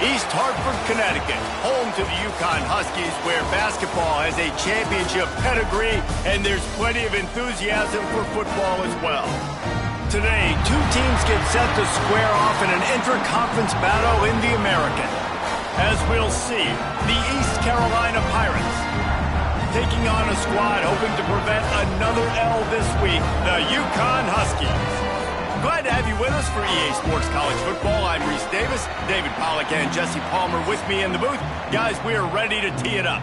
East Hartford, Connecticut, home to the Yukon Huskies, where basketball has a championship pedigree and there's plenty of enthusiasm for football as well. Today, two teams get set to square off in an intra-conference battle in the American. As we'll see, the East Carolina Pirates taking on a squad hoping to prevent another L this week, the Yukon Huskies. Glad to have you with us for EA Sports College Football. I'm Reese Davis, David Pollack and Jesse Palmer with me in the booth. Guys, we are ready to tee it up.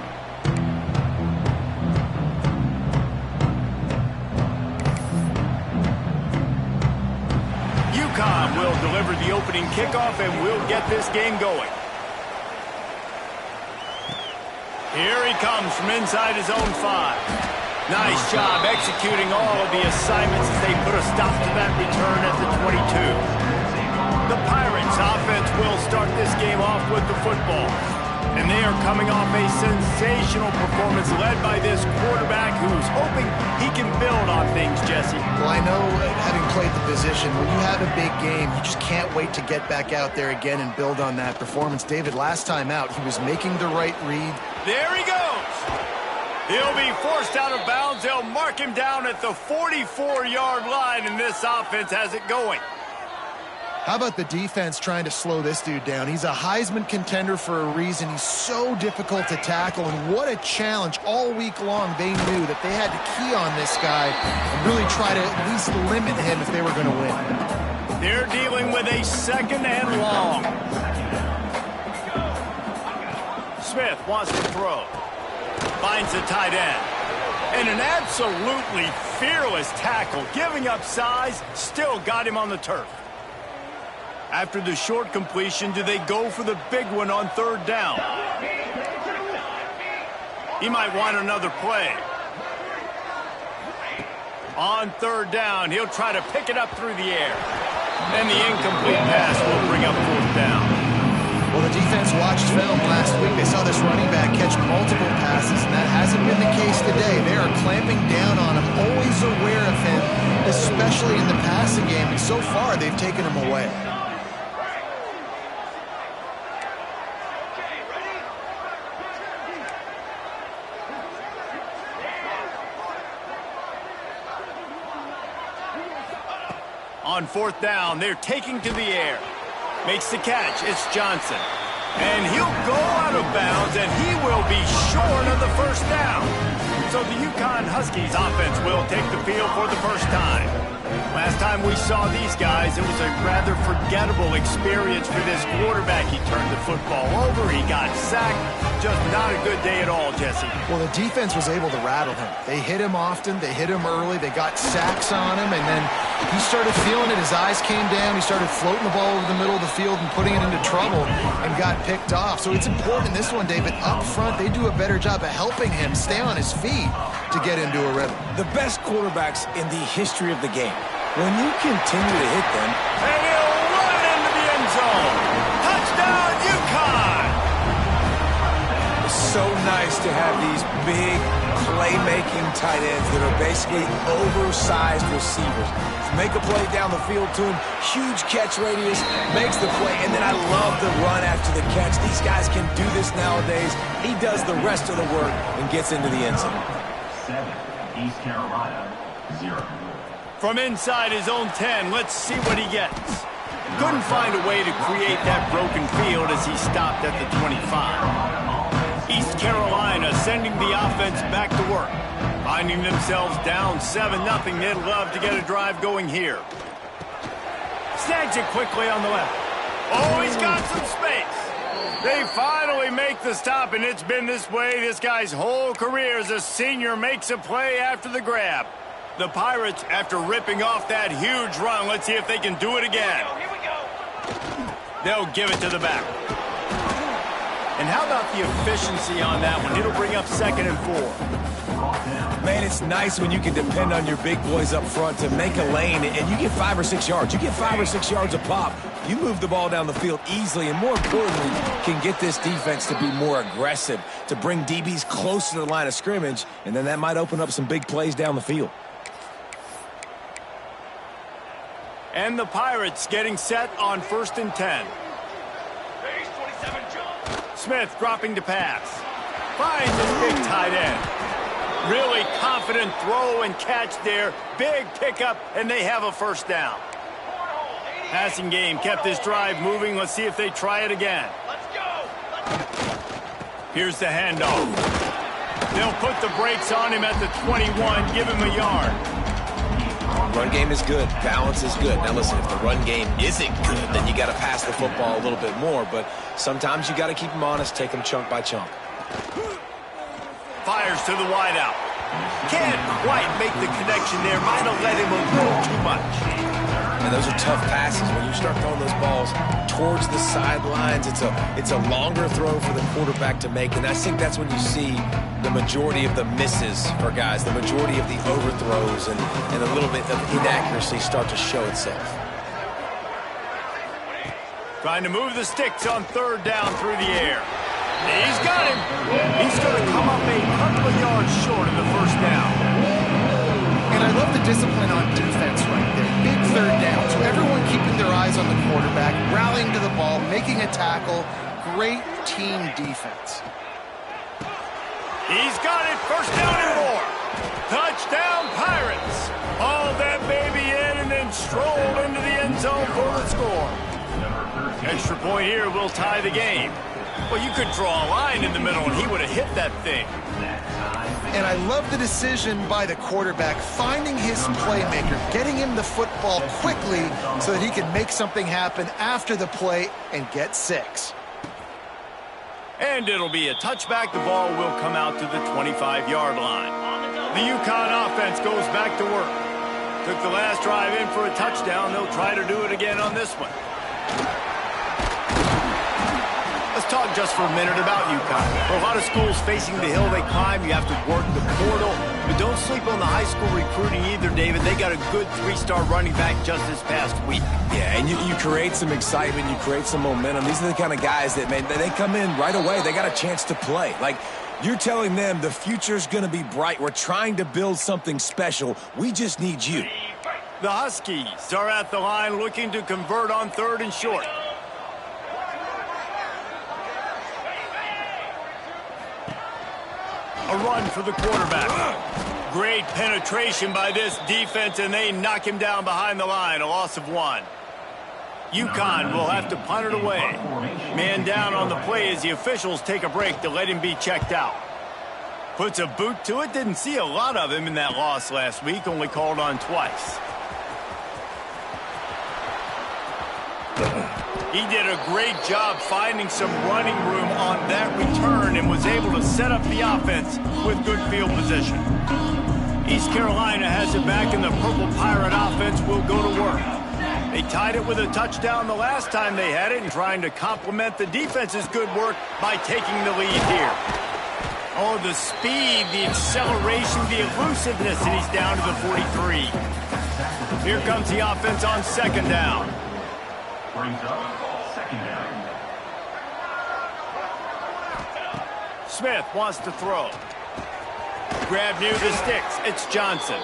Yukon will deliver the opening kickoff and we'll get this game going. Here he comes from inside his own 5. Nice job executing all of the assignments as they put a stop to that return at the 22. The Pirates offense will start this game off with the football. And they are coming off a sensational performance led by this quarterback who's hoping he can build on things, Jesse. Well, I know, having played the position, when you have a big game, you just can't wait to get back out there again and build on that performance. David, last time out, he was making the right read. There he goes. He'll be forced out of bounds. They'll mark him down at the 44-yard line, and this offense has it going. How about the defense trying to slow this dude down? He's a Heisman contender for a reason. He's so difficult to tackle, and what a challenge all week long. They knew that they had to key on this guy and really try to at least limit him if they were going to win. They're dealing with a second and long. Smith wants to throw. Finds the tight end. And an absolutely fearless tackle, giving up size, still got him on the turf. After the short completion, do they go for the big one on third down? He might want another play. On third down, he'll try to pick it up through the air. And the incomplete pass will bring up fourth down. Well, the defense watched film last week. They saw this running back catch multiple passes, and that hasn't been the case today. They are clamping down on him, always aware of him, especially in the passing game. And so far, they've taken him away. On fourth down, they're taking to the air. Makes the catch. It's Johnson. And he'll go out of bounds, and he will be short of the first down. So the Yukon Huskies offense will take the field for the first time. Last time we saw these guys, it was a rather forgettable experience for this quarterback. He turned the football over. He got sacked. Just not a good day at all, Jesse. Well, the defense was able to rattle him. They hit him often. They hit him early. They got sacks on him, and then he started feeling it. His eyes came down. He started floating the ball over the middle of the field and putting it into trouble and got picked off. So it's important in this one, David. Up front, they do a better job of helping him stay on his feet to get into a rhythm. The best quarterbacks in the history of the game. When you continue to hit them, and he'll run into the end zone. Touchdown, Yukon! It's so nice to have these big playmaking tight ends that are basically oversized receivers. Make a play down the field to him, huge catch radius, makes the play, and then I love the run after the catch. These guys can do this nowadays. He does the rest of the work and gets into the end zone. 7, East Carolina, 0. From inside his own 10, let's see what he gets. Couldn't find a way to create that broken field as he stopped at the 25. East Carolina sending the offense back to work. Finding themselves down 7-0, they'd love to get a drive going here. Snags it quickly on the left. Oh, he's got some space. They finally make the stop, and it's been this way this guy's whole career as a senior makes a play after the grab. The Pirates, after ripping off that huge run, let's see if they can do it again. Here we go. They'll give it to the back. And how about the efficiency on that one? It'll bring up 2nd and 4. Man, it's nice when you can depend on your big boys up front to make a lane, and you get 5 or 6 yards. You get 5 or 6 yards a pop. You move the ball down the field easily, and more importantly, can get this defense to be more aggressive, to bring DBs close to the line of scrimmage, and then that might open up some big plays down the field. And the Pirates getting set on 1st and 10. Base 27 Smith dropping to pass. Finds his big tight end. Really confident throw and catch there. Big pickup, and they have a first down. Passing game kept this drive moving. Let's see if they try it again. Let's go. Here's the handoff. They'll put the brakes on him at the 21, give him a yard. Run game is good. Balance is good. Now listen, if the run game isn't good, then you got to pass the football a little bit more. But sometimes you got to keep them honest, take them chunk by chunk. Fires to the wideout. Can't quite make the connection there. Might have let him a little too much. And those are tough passes. When you start throwing those balls towards the sidelines, it's a longer throw for the quarterback to make. And I think that's when you see the majority of the misses for guys, the majority of the overthrows and a little bit of inaccuracy start to show itself. Trying to move the sticks on third down through the air. He's got him. He's going to come up a couple of yards short of the first down. And I love the discipline on defense right there. Big third down. So everyone keeping their eyes on the quarterback, rallying to the ball, making a tackle. Great team defense. He's got it. First down and more. Touchdown, Pirates. Haul that baby in and then stroll into the end zone for the score. Extra point here will tie the game. Well, you could draw a line in the middle, and he would have hit that thing. And I love the decision by the quarterback, finding his playmaker, getting him the football quickly so that he can make something happen after the play and get 6. And it'll be a touchback. The ball will come out to the 25-yard line. The UConn offense goes back to work. Took the last drive in for a touchdown. They'll try to do it again on this one. Let's talk just for a minute about UConn. For a lot of schools facing the hill they climb, you have to work the portal. But don't sleep on the high school recruiting either, David. They got a good 3-star running back just this past week. Yeah, and you create some excitement, you create some momentum. These are the kind of guys that, man, they come in right away. They got a chance to play. Like, you're telling them the future's going to be bright. We're trying to build something special. We just need you. The Huskies are at the line looking to convert on 3rd and short. A run for the quarterback. Great penetration by this defense, and they knock him down behind the line. A loss of 1. UConn will have to punt it away. Man down on the play as the officials take a break to let him be checked out. Puts a boot to it. Didn't see a lot of him in that loss last week. Only called on twice. He did a great job finding some running room on that return and was able to set up the offense with good field position. East Carolina has it back, and the Purple Pirate offense will go to work. They tied it with a touchdown the last time they had it and trying to complement the defense's good work by taking the lead here. Oh, the speed, the acceleration, the elusiveness, and he's down to the 43. Here comes the offense on 2nd down. Brings up 2nd down. Smith wants to throw. Grab near the sticks. It's Johnson.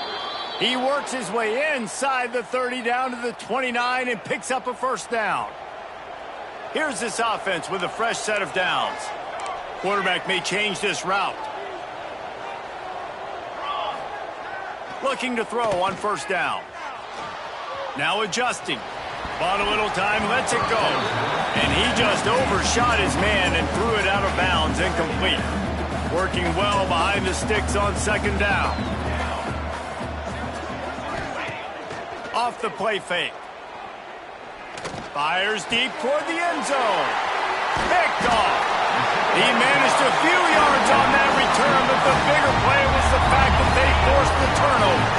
He works his way inside the 30 down to the 29 and picks up a first down. Here's this offense with a fresh set of downs. Quarterback may change this route. Looking to throw on 1st down. Now adjusting. Bought a little time, lets it go. And he just overshot his man and threw it out of bounds, incomplete. Working well behind the sticks on 2nd down. Off the play fake. Fires deep toward the end zone. Picked off. He managed a few yards on that return, but the bigger play was the fact that they forced the turnover.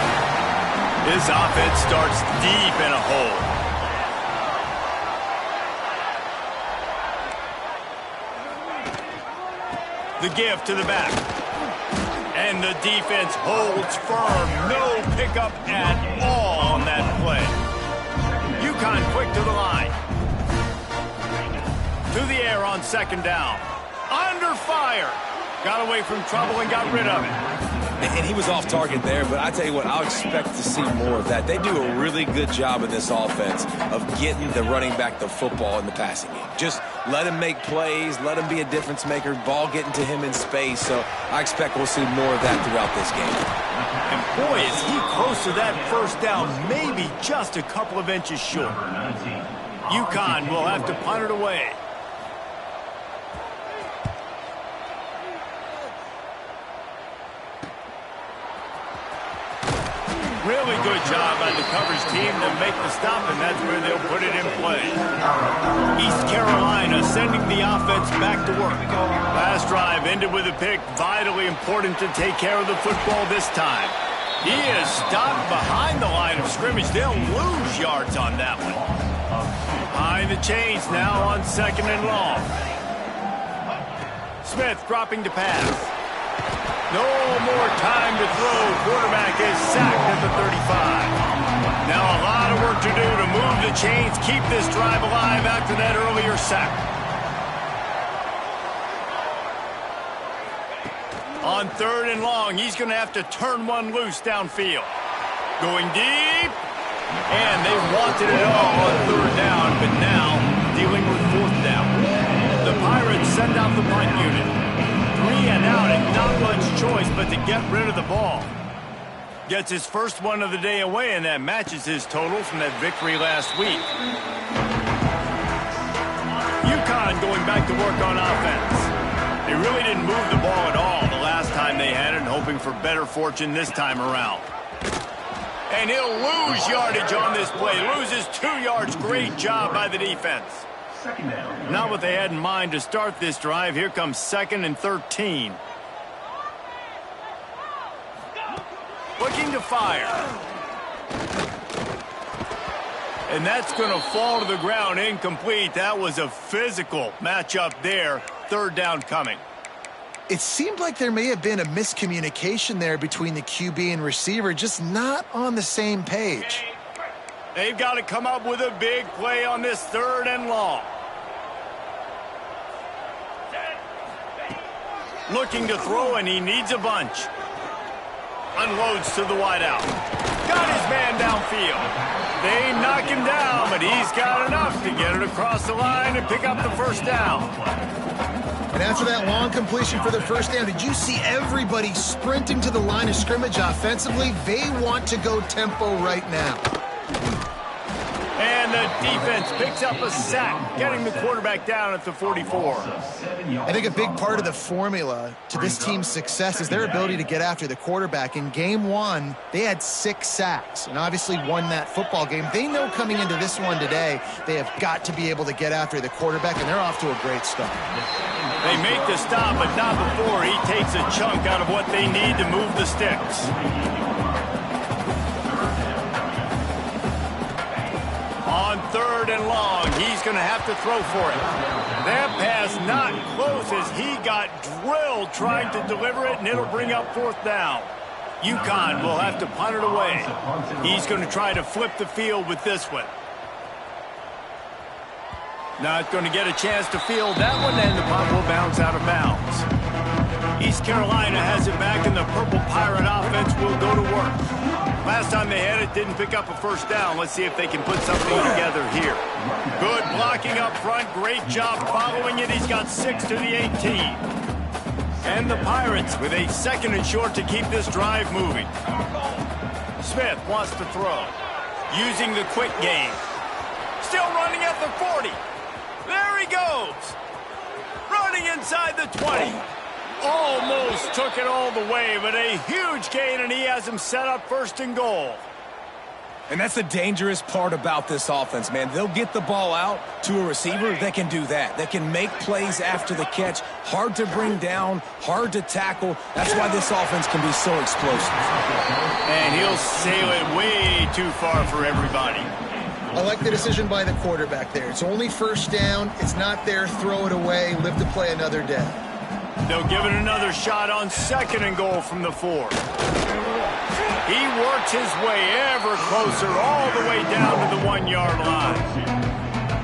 His offense starts deep in a hole. The give to the back. And the defense holds firm. No pickup at all on that play. UConn quick to the line. To the air on 2nd down. Under fire. Got away from trouble and got rid of it. And he was off target there, but I tell you what, I'll expect to see more of that. They do a really good job in this offense of getting the running back the football in the passing game. Just let him make plays, let him be a difference maker, ball getting to him in space. So I expect we'll see more of that throughout this game. And boy, is he close to that first down, maybe just a couple of inches short. UConn will have to punt it away. Really good job by the coverage team to make the stop, and that's where they'll put it in play. East Carolina sending the offense back to work. Last drive ended with a pick. Vitally important to take care of the football this time. He is stopped behind the line of scrimmage. They'll lose yards on that one. Behind the chains now on 2nd and long. Smith dropping to pass. No more time to throw. Quarterback is sacked at the 35. Now a lot of work to do to move the chains, keep this drive alive after that earlier sack. On 3rd and long, he's going to have to turn one loose downfield. Going deep. And they wanted it all on 3rd down, but now dealing with 4th down. The Pirates send out the punt unit. 3 and out, and not much choice but to get rid of the ball. Gets his first one of the day away, and that matches his total from that victory last week. UConn going back to work on offense. They really didn't move the ball at all the last time they had it, and hoping for better fortune this time around. And he'll lose yardage on this play. Loses 2 yards. Great job by the defense. Not what they had in mind to start this drive. Here comes 2nd and 13. Looking to fire. And that's going to fall to the ground incomplete. That was a physical matchup there. 3rd down coming. It seemed like there may have been a miscommunication there between the QB and receiver, just not on the same page. They've got to come up with a big play on this 3rd and long. Looking to throw, and he needs a bunch. Unloads to the wideout. Got his man downfield. They knock him down, but he's got enough to get it across the line and pick up the 1st down. And after that long completion for the 1st down, did you see everybody sprinting to the line of scrimmage offensively? They want to go tempo right now. And the defense picks up a sack, getting the quarterback down at the 44. I think a big part of the formula to this team's success is their ability to get after the quarterback. In game 1, they had 6 sacks and obviously won that football game. They know coming into this one today, they have got to be able to get after the quarterback, and they're off to a great start. They make the stop, but not before he takes a chunk out of what they need to move the sticks. On 3rd and long, he's going to have to throw for it. That pass not close as he got drilled trying to deliver it, and it'll bring up 4th down. UConn will have to punt it away. He's going to try to flip the field with this one. Not going to get a chance to field that one, and the punt will bounce out of bounds. East Carolina has it back, and the Purple Pirate offense will go to work. Last time they had it, didn't pick up a 1st down. Let's see if they can put something together here. Good blocking up front. Great job following it. He's got 6 to the 18. And the Pirates with a 2nd and short to keep this drive moving. Smith wants to throw. Using the quick game. Still running at the 40. There he goes. Running inside the 20. Almost took it all the way, but a huge gain, and he has him set up 1st and goal. And that's the dangerous part about this offense, man. They'll get the ball out to a receiver. They can do that. They can make plays after the catch. Hard to bring down, hard to tackle. That's why this offense can be so explosive. And he'll sail it way too far for everybody. I like the decision by the quarterback there. It's only 1st down. It's not there. Throw it away. Live to play another day. They'll give it another shot on 2nd and goal from the 4. He works his way ever closer all the way down to the 1-yard line.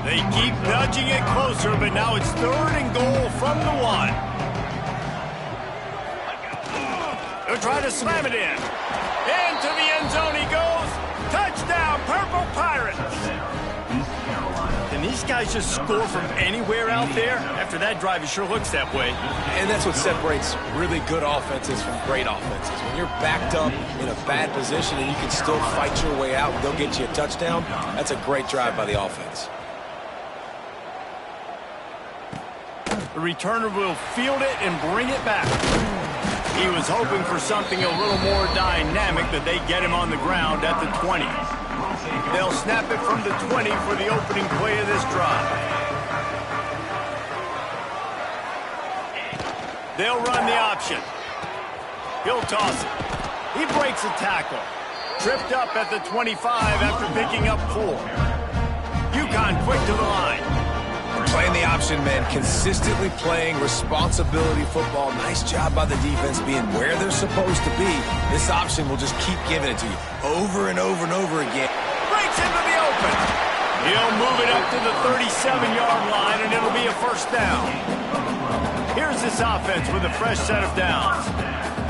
They keep nudging it closer, but now it's 3rd and goal from the 1. They'll try to slam it in. Into the end zone he goes. Touchdown, Purple Pirates. Can these guys just score from anywhere out there? After that drive, it sure looks that way. And that's what separates really good offenses from great offenses. When you're backed up in a bad position and you can still fight your way out and they'll get you a touchdown, that's a great drive by the offense. The returner will field it and bring it back. He was hoping for something a little more dynamic, but they get him on the ground at the 20. They'll snap it from the 20 for the opening play of this drive. They'll run the option. He'll toss it. He breaks a tackle. Tripped up at the 25 after picking up 4. UConn quick to the line. Playing the option, man. Consistently playing responsibility football. Nice job by the defense being where they're supposed to be. This option will just keep giving it to you over and over and over again. Breaks into the open. He'll move it up to the 37-yard line, and it'll be a first down. Here's this offense with a fresh set of downs.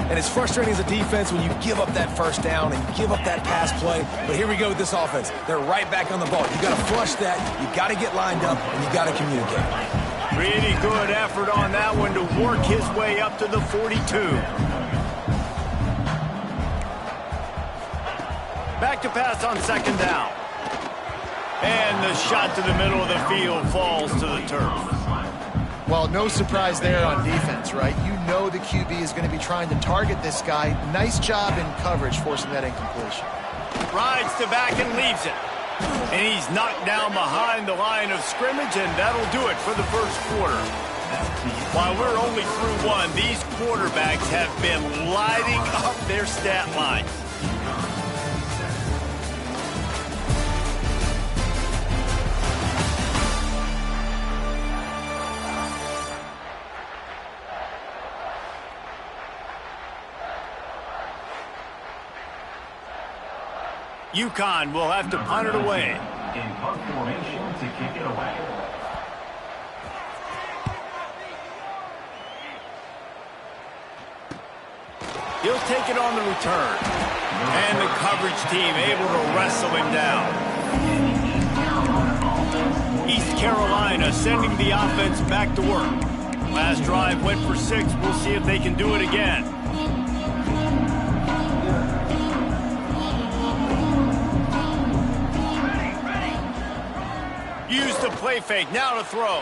And it's frustrating as a defense when you give up that first down and you give up that pass play. But here we go with this offense. They're right back on the ball. You got to flush that. You got to get lined up, and you got to communicate. Pretty good effort on that one to work his way up to the 42. Back to pass on second down. And the shot to the middle of the field falls to the turf. Well, no surprise there on defense, right? You know the QB is going to be trying to target this guy. Nice job in coverage forcing that incompletion. Rides to back and leaves it. And he's knocked down behind the line of scrimmage, and that'll do it for the first quarter. While we're only through one, these quarterbacks have been lighting up their stat lines. UConn will have to punt it away. In punt formation to kick it away. He'll take it on the return. And the coverage team able to wrestle him down. East Carolina sending the offense back to work. Last drive went for 6. We'll see if they can do it again. Use the play fake, now to throw.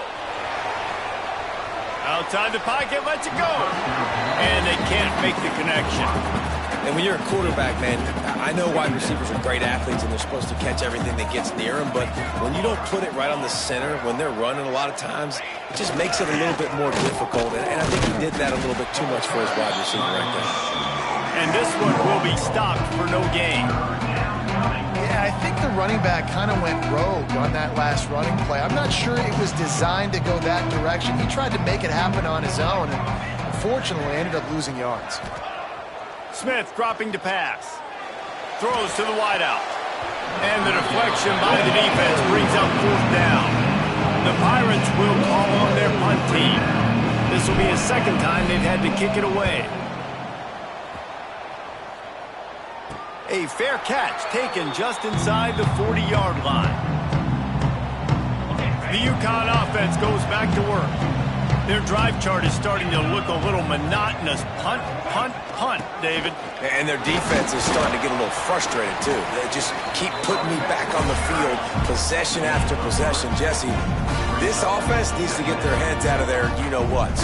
Outside the pocket, lets it go. And they can't make the connection. And when you're a quarterback, man, I know wide receivers are great athletes and they're supposed to catch everything that gets near them, but when you don't put it right on the center, when they're running a lot of times, it just makes it a little bit more difficult. And I think he did that a little bit too much for his wide receiver right there. And this one will be stopped for no gain. Yeah, I think the running back kind of went rogue on that last running play. I'm not sure it was designed to go that direction. He tried to make it happen on his own, and unfortunately ended up losing yards. Smith dropping to pass. Throws to the wideout. And the deflection by the defense brings up fourth down. The Pirates will call on their punt team. This will be a second time they've had to kick it away. A fair catch taken just inside the 40-yard line. The UConn offense goes back to work. Their drive chart is starting to look a little monotonous. Punt, punt, punt, David. And their defense is starting to get a little frustrated, too. They just keep putting me back on the field, possession after possession. Jesse, this offense needs to get their heads out of their you-know-whats.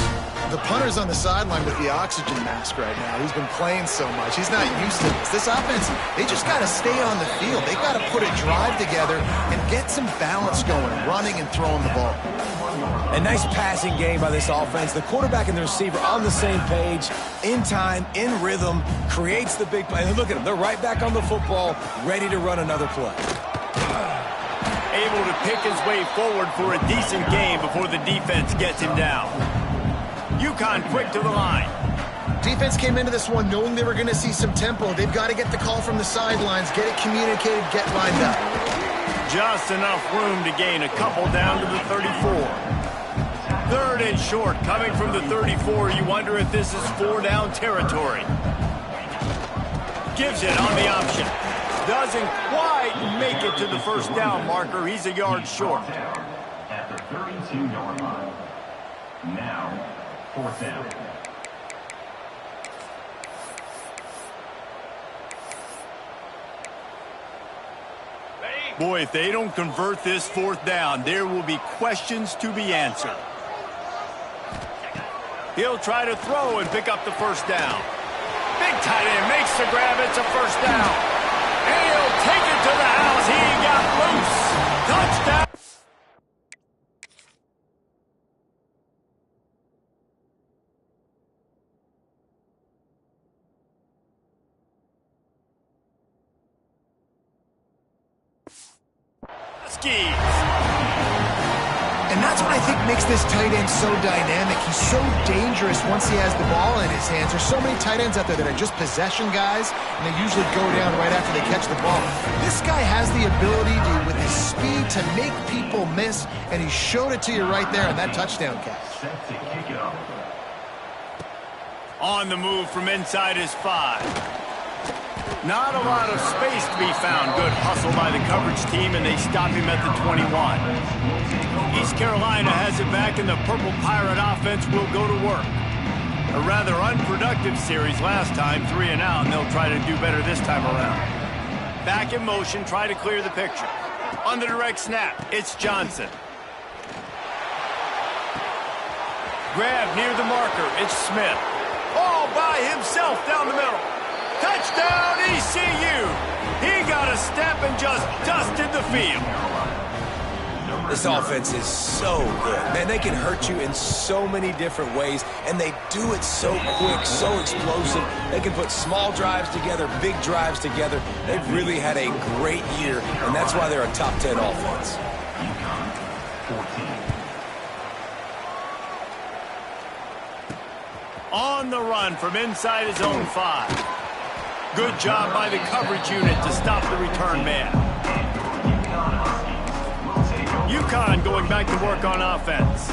The punter's on the sideline with the oxygen mask right now. He's been playing so much. He's not used to this. This offense, they just got to stay on the field. They got to put a drive together and get some balance going, running and throwing the ball. A nice passing game by this offense. The quarterback and the receiver on the same page, in time, in rhythm, creates the big play. And look at them. They're right back on the football, ready to run another play. Able to pick his way forward for a decent game before the defense gets him down. UConn quick to the line. Defense came into this one knowing they were going to see some tempo. They've got to get the call from the sidelines, get it communicated, get lined up. Just enough room to gain a couple down to the 34. Third and short coming from the 34. You wonder if this is 4-down territory. Gives it on the option. Doesn't quite make it to the first down marker. He's a yard short. At the 32-yard line. Now, fourth down. Boy, if they don't convert this fourth down, there will be questions to be answered. He'll try to throw and pick up the first down. Big tight end makes the grab. It's a first down. And he'll take it to the house. He got loose. Touchdown. And that's what I think makes this tight end so dynamic. He's so dangerous once he has the ball in his hands. There's so many tight ends out there that are just possession guys, and they usually go down right after they catch the ball. This guy has the ability to, with his speed, to make people miss, and he showed it to you right there in that touchdown catch. Set to kick it off. On the move from inside his 5. Not a lot of space to be found. Good hustle by the coverage team, and they stop him at the 21. East Carolina has it back, and the Purple Pirate offense will go to work. A rather unproductive series last time, 3 and out, and they'll try to do better this time around. Back in motion, try to clear the picture. On the direct snap, it's Johnson. Grab near the marker, it's Smith. All by himself down the middle. Touchdown, ECU! He got a step and just dusted the field. This offense is so good. Man, they can hurt you in so many different ways, and they do it so quick, so explosive. They can put small drives together, big drives together. They've really had a great year, and that's why they're a top 10 offense. On the run from inside his own 5. Good job by the coverage unit to stop the return man. UConn going back to work on offense.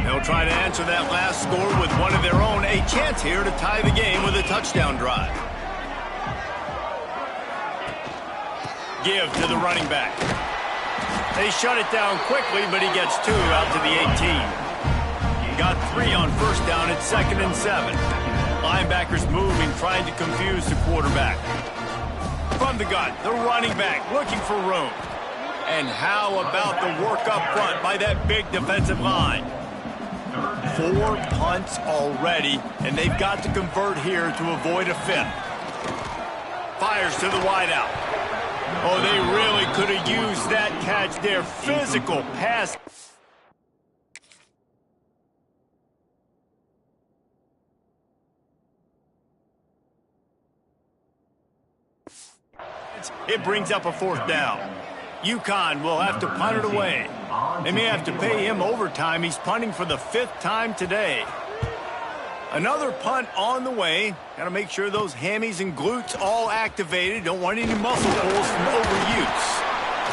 They'll try to answer that last score with one of their own. A chance here to tie the game with a touchdown drive. Give to the running back. They shut it down quickly, but he gets 2 out to the 18. Got 3 on first down at 2nd and 7. Linebackers moving, trying to confuse the quarterback. From the gun, the running back looking for room. And how about the work up front by that big defensive line? 4 punts already, and they've got to convert here to avoid a 5th. Fires to the wideout. Oh, they really could have used that catch there. Physical pass. It brings up a 4th down. UConn will have to punt it away. They may have to pay him overtime. He's punting for the 5th time today. Another punt on the way. Got to make sure those hammies and glutes all activated. Don't want any muscle pulls from overuse.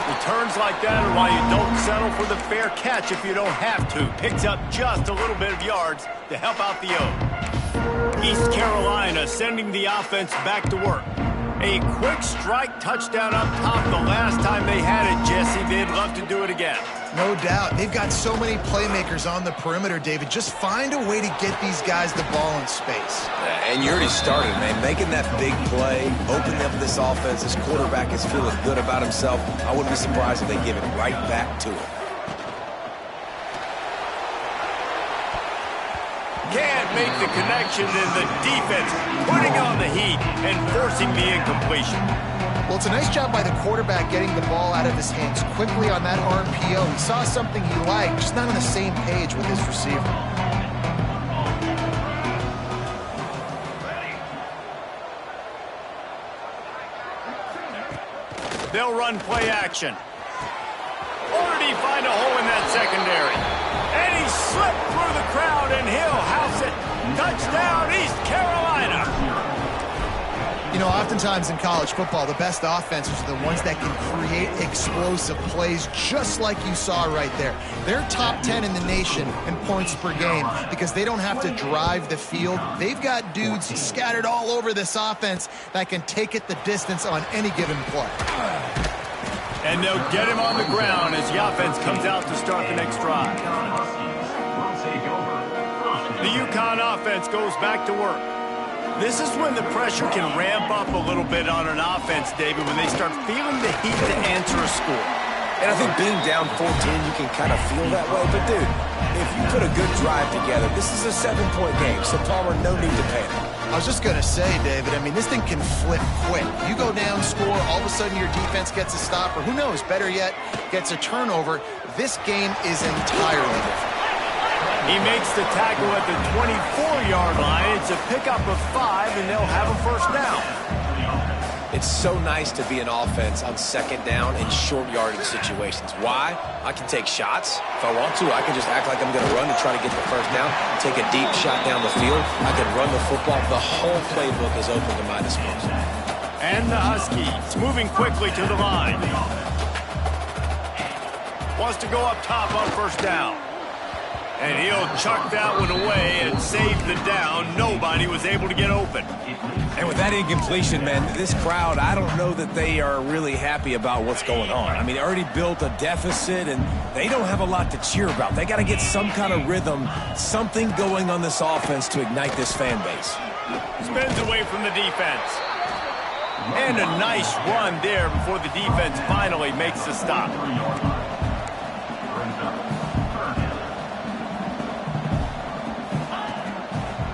Returns like that are why you don't settle for the fair catch if you don't have to. Picks up just a little bit of yards to help out the O. East Carolina sending the offense back to work. A quick strike touchdown up top the last time they had it, Jesse. They'd love to do it again. No doubt. They've got so many playmakers on the perimeter, David. Just find a way to get these guys the ball in space. And you already started, man. Making that big play, opening up this offense. This quarterback is feeling good about himself. I wouldn't be surprised if they give it right back to him. Can't make the connection in the defense, putting on the heat and forcing the incompletion. Well, it's a nice job by the quarterback getting the ball out of his hands quickly on that RPO. He saw something he liked, just not on the same page with his receiver. They'll run play action. Or did he find a hole in that secondary? And he slipped through the crowd, and he'll house it. Touchdown, East Carolina. You know, oftentimes in college football, the best offenses are the ones that can create explosive plays just like you saw right there. They're top 10 in the nation in points per game because they don't have to drive the field. They've got dudes scattered all over this offense that can take it the distance on any given play. And they'll get him on the ground as the offense comes out to start the next drive. The UConn offense goes back to work. This is when the pressure can ramp up a little bit on an offense, David, when they start feeling the heat to answer a score. And I think being down 14, you can kind of feel that way. But, dude, if you put a good drive together, this is a 7-point game, so Palmer, no need to panic. I was just going to say, David, I mean, this thing can flip quick. You go down, score, all of a sudden your defense gets a stop, or who knows, better yet, gets a turnover. This game is entirely different. He makes the tackle at the 24-yard line. It's a pickup of 5, and they'll have a first down. It's so nice to be an offense on second down in short yardage situations. Why? I can take shots. If I want to, I can just act like I'm going to run to try to get the first down, take a deep shot down the field. I can run the football. The whole playbook is open to my disposal. And the Huskies moving quickly to the line. Wants to go up top on first down. And he'll chuck that one away and save the down. Nobody was able to get open. And with that incompletion, man, this crowd, I don't know that they are really happy about what's going on. I mean, they already built a deficit, and they don't have a lot to cheer about. They got to get some kind of rhythm, something going on this offense to ignite this fan base. Spins away from the defense. And a nice run there before the defense finally makes the stop.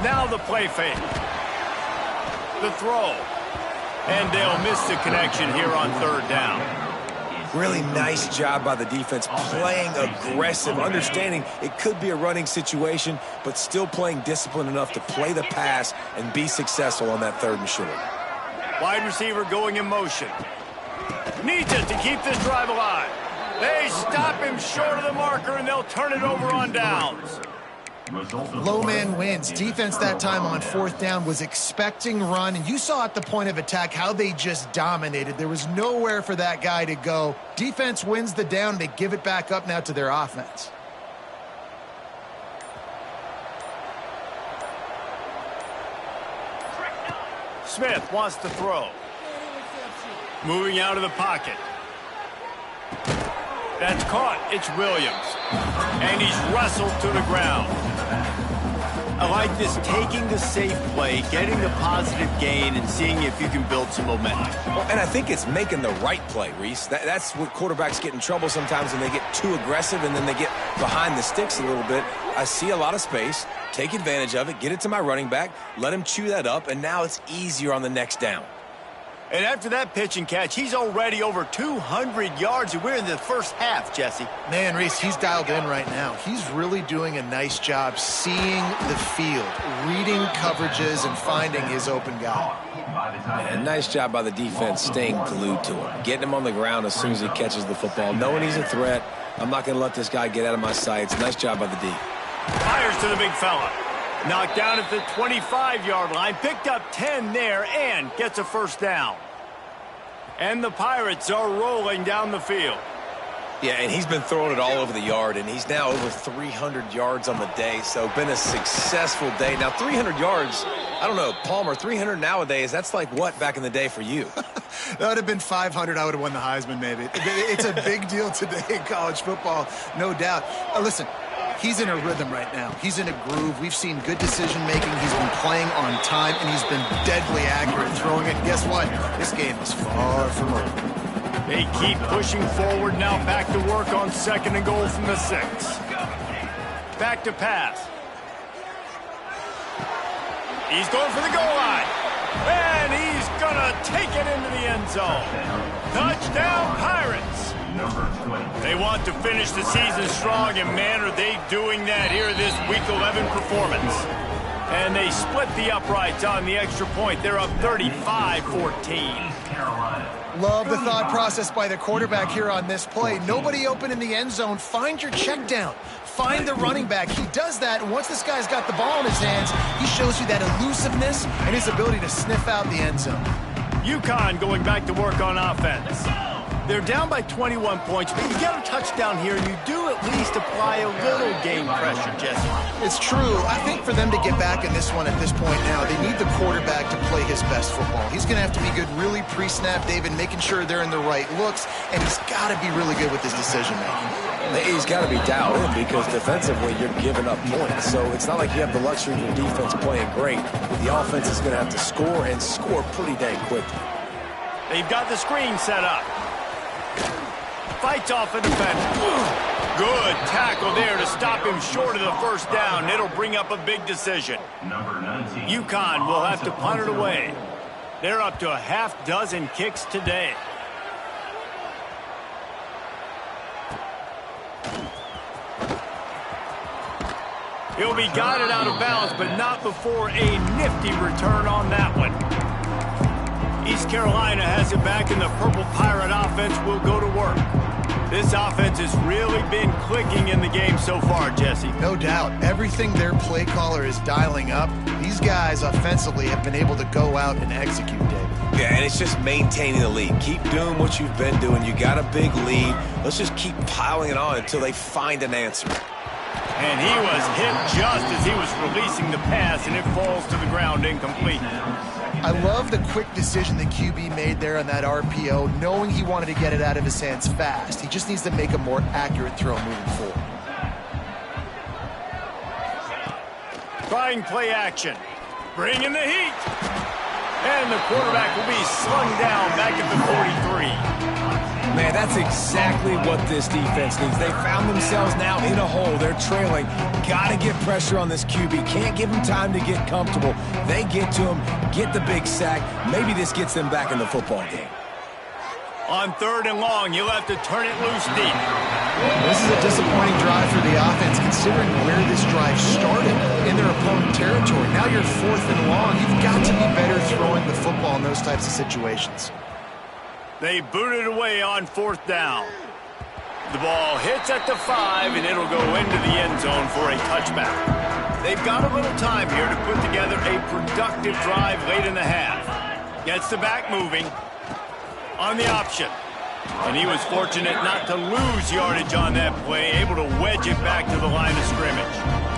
Now the play fake. The throw. And they'll miss the connection here on third down. Really nice job by the defense, playing aggressive, understanding it could be a running situation, but still playing disciplined enough to play the pass and be successful on that third and short. Wide receiver going in motion. Needs it to keep this drive alive. They stop him short of the marker, and they'll turn it over on downs. Low man wins. Defense that time on fourth down was expecting run, and you saw at the point of attack how they just dominated. There was nowhere for that guy to go. Defense wins the down. They give it back up now to their offense. Smith wants to throw. Moving out of the pocket. That's caught. It's Williams. And he's wrestled to the ground. I like this, taking the safe play, getting the positive gain, and seeing if you can build some momentum. Well, and I think it's making the right play, Reese. That's what quarterbacks get in trouble sometimes when they get too aggressive and then they get behind the sticks a little bit. I see a lot of space, take advantage of it, get it to my running back, let him chew that up, and now it's easier on the next down. And after that pitch and catch, he's already over 200 yards, and we're in the first half, Jesse. Man, Reese, he's dialed in right now. He's really doing a nice job seeing the field, reading coverages, and finding his open guy. And nice job by the defense staying glued to him, getting him on the ground as soon as he catches the football, knowing he's a threat. I'm not going to let this guy get out of my sights. Nice job by the D. Fires to the big fella. Knocked down at the 25-yard line, picked up 10 there, and gets a first down. And the Pirates are rolling down the field. Yeah, and he's been throwing it all over the yard, and he's now over 300 yards on the day, so been a successful day. Now, 300 yards, I don't know, Palmer, 300 nowadays, that's like what back in the day for you? That would have been 500. I would have won the Heisman, maybe. It's a big deal today in college football, no doubt. Listen. He's in a rhythm right now. He's in a groove. We've seen good decision-making. He's been playing on time, and he's been deadly accurate throwing it. And guess what? This game is far from over. They keep pushing forward now. Back to work on second and goal from the 6. Back to pass. He's going for the goal line. And he's going to take it into the end zone. Touchdown, Pirates. They want to finish the season strong, and man, are they doing that here this Week 11 performance. And they split the uprights on the extra point. They're up 35-14. Love the thought process by the quarterback here on this play. Nobody open in the end zone. Find your check down. Find the running back. He does that, and once this guy's got the ball in his hands, he shows you that elusiveness and his ability to sniff out the end zone. UConn going back to work on offense. They're down by 21 points, but you get a touchdown here, and you do at least apply a little game pressure, Jesse. It's true. I think for them to get back in this one at this point now, they need the quarterback to play his best football. He's going to have to be good really pre-snap, David, making sure they're in the right looks, and he's got to be really good with his decision-making. He's got to be dialed in because defensively you're giving up points. So it's not like you have the luxury of your defense playing great. The offense is going to have to score and score pretty dang quickly. They've got the screen set up. Fights off a defender. Good tackle there to stop him short of the first down. It'll bring up a big decision. Number 19. UConn will have to punt it away. They're up to a half dozen kicks today. He'll be guided out of bounds, but not before a nifty return on that one. East Carolina has it back, and the Purple Pirate offense will go to work. This offense has really been clicking in the game so far, Jesse. No doubt. Everything their play caller is dialing up, these guys offensively have been able to go out and execute, David. Yeah, and it's just maintaining the lead. Keep doing what you've been doing. You got a big lead. Let's just keep piling it on until they find an answer. And he was hit just as he was releasing the pass, and it falls to the ground incomplete. I love the quick decision the QB made there on that RPO, knowing he wanted to get it out of his hands fast. He just needs to make a more accurate throw moving forward. Trying play action. Bringing the heat. And the quarterback will be slung down back at the 43. Man, that's exactly what this defense needs. They found themselves now in a hole. They're trailing. Got to get pressure on this QB. Can't give him time to get comfortable. They get to him, get the big sack. Maybe this gets them back in the football game. On 3rd and long, you'll have to turn it loose deep. This is a disappointing drive for the offense, considering where this drive started in their opponent territory. Now you're 4th and long. You've got to be better throwing the football in those types of situations. They boot it away on 4th down. The ball hits at the 5, and it'll go into the end zone for a touchback. They've got a little time here to put together a productive drive late in the half. Gets the back moving on the option. And he was fortunate not to lose yardage on that play, able to wedge it back to the line of scrimmage.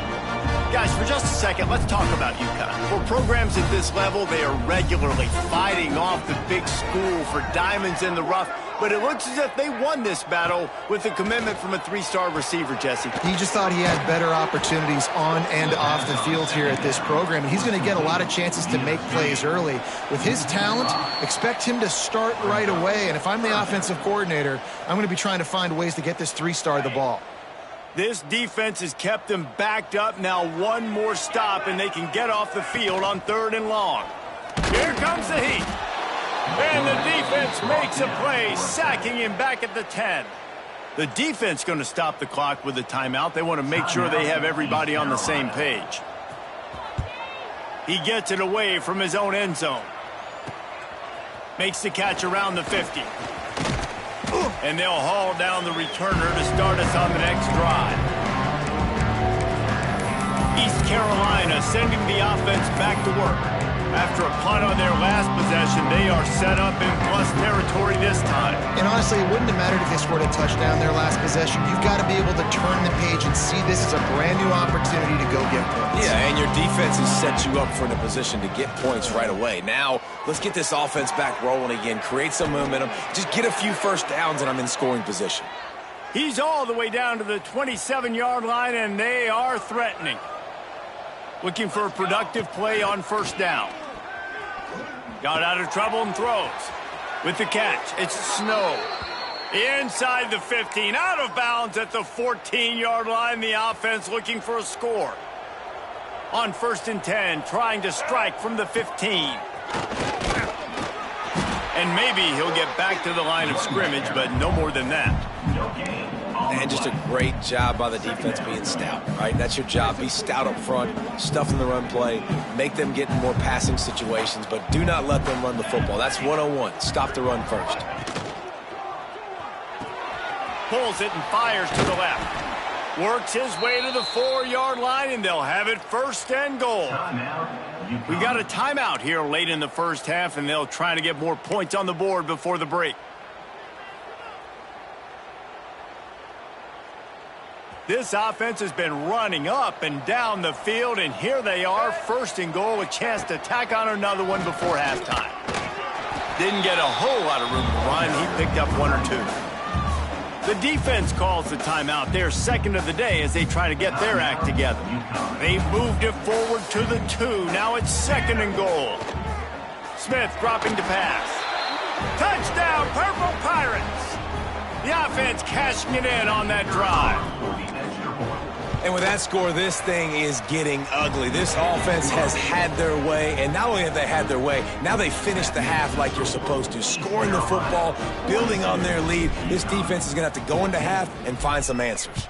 Guys, for just a second, let's talk about UConn. For programs at this level, they are regularly fighting off the big school for diamonds in the rough, but it looks as if they won this battle with a commitment from a 3-star receiver, Jesse. He just thought he had better opportunities on and off the field here at this program. He's going to get a lot of chances to make plays early. With his talent, expect him to start right away, and if I'm the offensive coordinator, I'm going to be trying to find ways to get this 3-star the ball. This defense has kept them backed up. Now one more stop, and they can get off the field on 3rd and long. Here comes the heat. And the defense makes a play, sacking him back at the 10. The defense going to stop the clock with a timeout. They want to make sure they have everybody on the same page. He gets it away from his own end zone. Makes the catch around the 50. And they'll haul down the returner to start us on the next drive. East Carolina sending the offense back to work. After a punt on their last possession, they are set up in plus territory this time. And honestly, it wouldn't have mattered if they scored a touchdown their last possession. You've got to be able to turn the page and see this as a brand new opportunity to go get points. Yeah, and your defense has set you up for in a position to get points right away. Now, let's get this offense back rolling again, create some momentum, just get a few first downs, and I'm in scoring position. He's all the way down to the 27-yard line, and they are threatening. Looking for a productive play on 1st down. Got out of trouble and throws. With the catch, it's Snow. Inside the 15, out of bounds at the 14-yard line. The offense looking for a score. On 1st and 10, trying to strike from the 15. And maybe he'll get back to the line of scrimmage, but no more than that. And just a great job by the defense being stout, right? That's your job. Be stout up front, stuff in the run play, make them get in more passing situations, but do not let them run the football. That's 101. Stop the run first. Pulls it and fires to the left. Works his way to the 4-yard line, and they'll have it first and goal. We got a timeout here late in the first half, and they'll try to get more points on the board before the break. This offense has been running up and down the field, and here they are, first and goal, a chance to tack on another one before halftime. Didn't get a whole lot of room to run. He picked up one or two. The defense calls the timeout. They're second of the day as they try to get their act together. They've moved it forward to the 2. Now it's second and goal. Smith dropping to pass. Touchdown, Purple Pirates! The offense cashing it in on that drive. And with that score, this thing is getting ugly. This offense has had their way, and not only have they had their way, now they finished the half like you're supposed to, scoring the football, building on their lead. This defense is going to have to go into half and find some answers.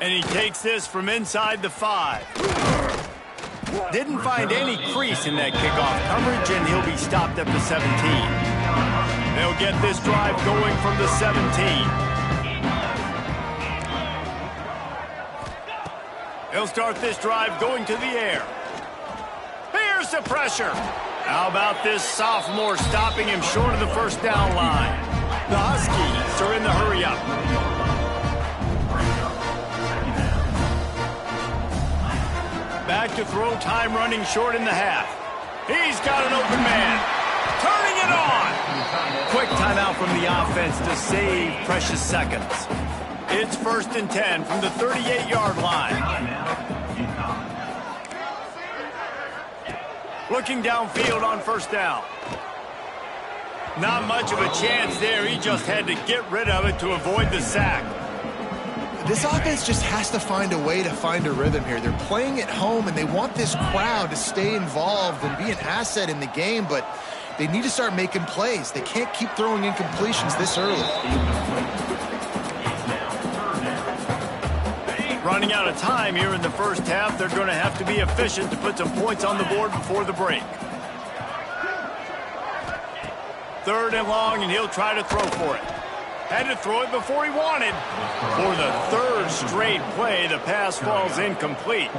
And he takes this from inside the 5. Didn't find any crease in that kickoff coverage, and he'll be stopped at the 17. They'll get this drive going from the 17. He'll start this drive going to the air. Here's the pressure. How about this sophomore stopping him short of the first down line? The Huskies are in the hurry-up. Back to throw, time running short in the half. He's got an open man. Turning it on. Quick timeout from the offense to save precious seconds. It's first and 10 from the 38-yard line. Looking downfield on first down. Not much of a chance there. He just had to get rid of it to avoid the sack. This offense just has to find a way to find a rhythm here. They're playing at home, and they want this crowd to stay involved and be an asset in the game, but they need to start making plays. They can't keep throwing incompletions this early. Running out of time here in the first half. They're going to have to be efficient to put some points on the board before the break. Third and long, and he'll try to throw for it. Had to throw it before he wanted. For the third straight play, the pass falls incomplete.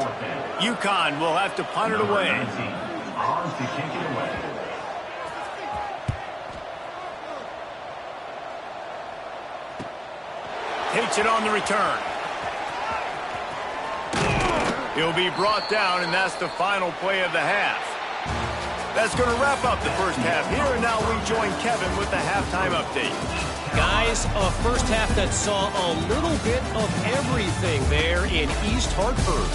UConn will have to punt it away. Takes it on the return. He'll be brought down, and that's the final play of the half. That's going to wrap up the first half here, and now we join Kevin with the halftime update. Guys, a first half that saw a little bit of everything there in East Hartford.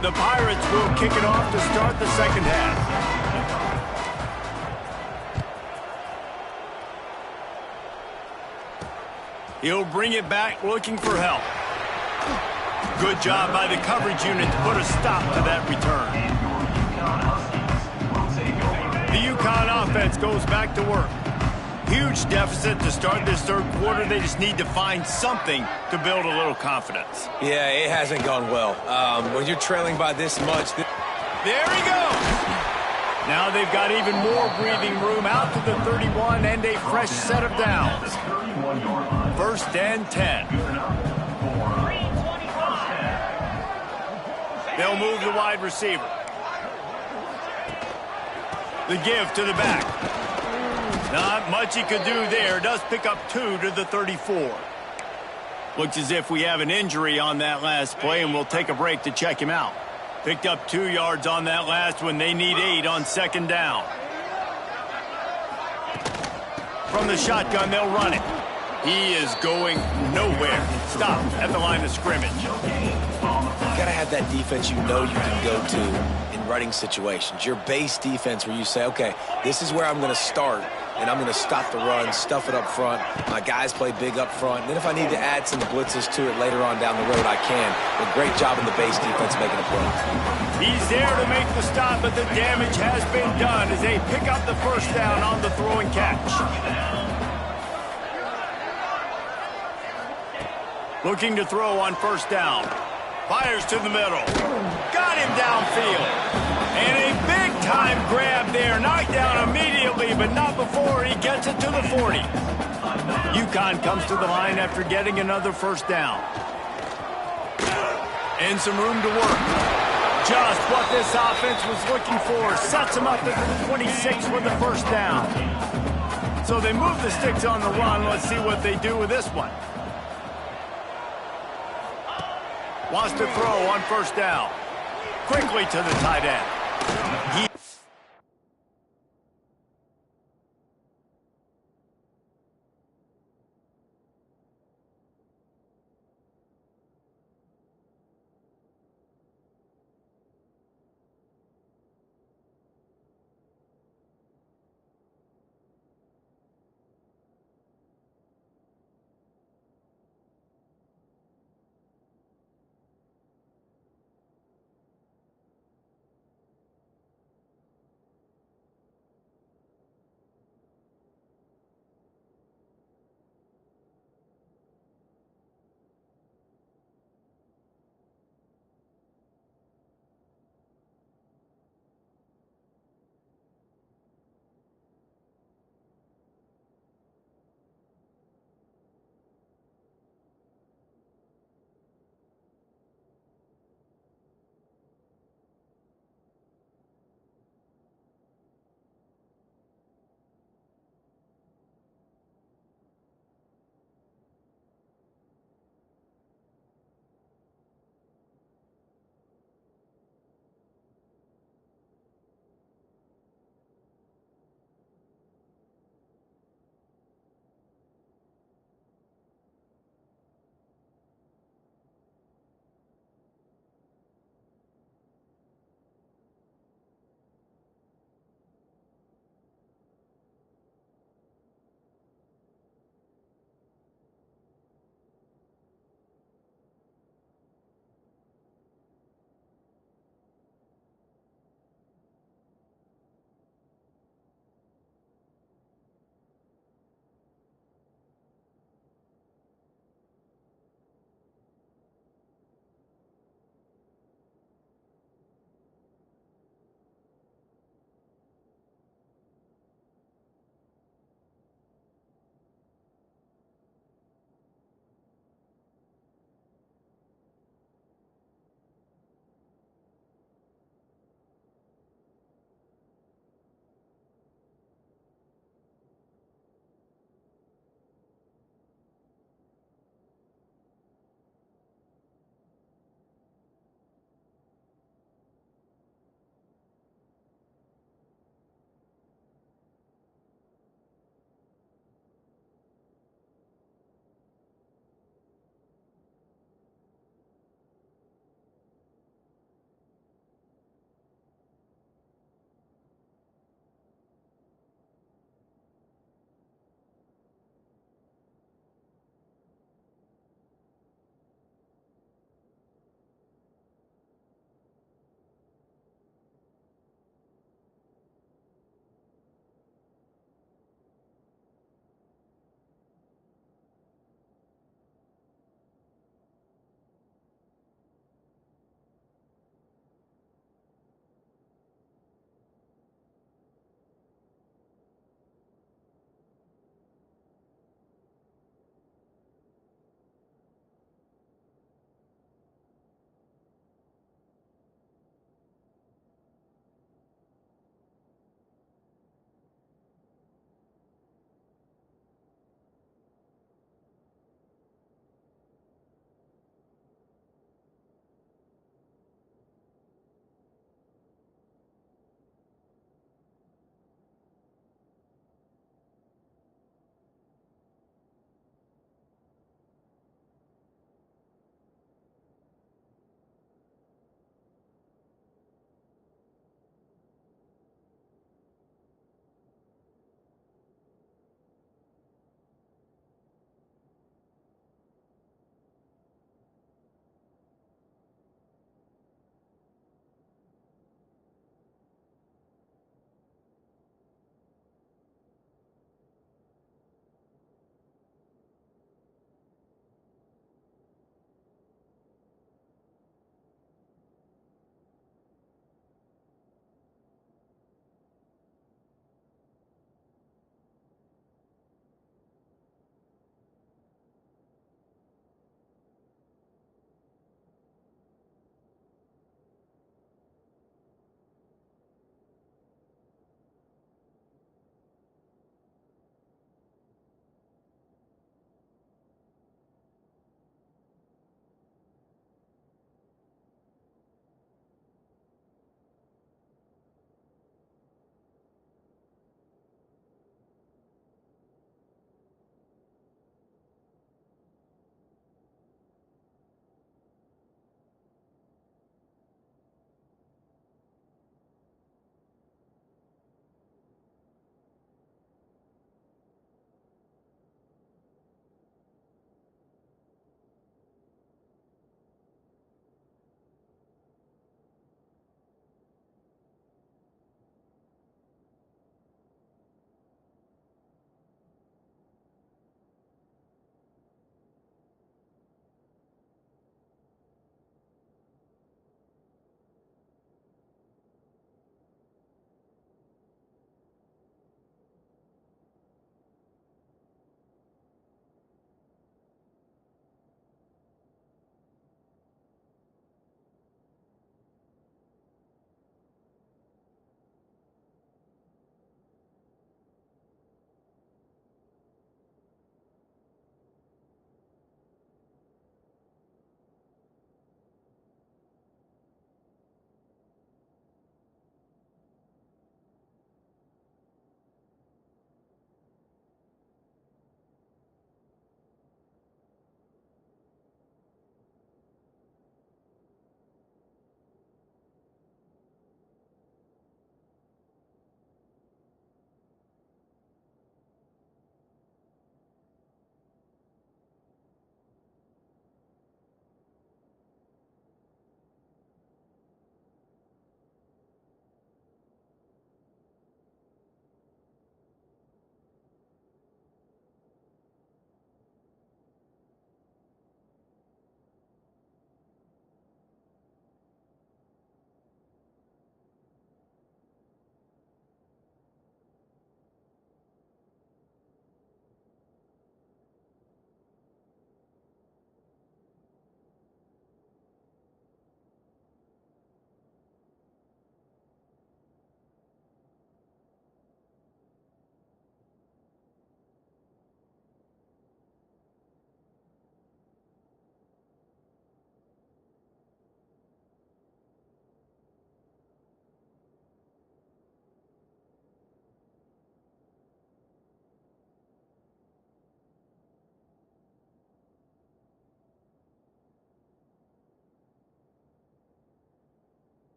The Pirates will kick it off to start the second half. He'll bring it back looking for help. Good job by the coverage unit to put a stop to that return. The UConn offense goes back to work. Huge deficit to start this third quarter. They just need to find something to build a little confidence. Yeah, it hasn't gone well. When you're trailing by this much... There he goes! Now they've got even more breathing room out to the 31 and a fresh set of downs. First and 10. They'll move the wide receiver. The give to the back. Not much he could do there. Does pick up 2 to the 34. Looks as if we have an injury on that last play, and we'll take a break to check him out. Picked up 2 yards on that last one. They need 8 on second down. From the shotgun, they'll run it. He is going nowhere. Stop at the line of scrimmage. You gotta have that defense you know you can go to in running situations. Your base defense where you say, okay, this is where I'm gonna start, and I'm gonna stop the run, stuff it up front. My guys play big up front. And then if I need to add some blitzes to it later on down the road, I can. But great job in the base defense making a play. He's there to make the stop, but the damage has been done as they pick up the first down on the throw and catch. Looking to throw on first down. Fires to the middle. Got him downfield. And a big-time grab there. Knocked down immediately, but not before he gets it to the 40. UConn comes to the line after getting another first down. And some room to work. Just what this offense was looking for. Sets him up at the 26 with the first down. So they move the sticks on the run. Let's see what they do with this one. Wants to throw on first down. Quickly to the tight end.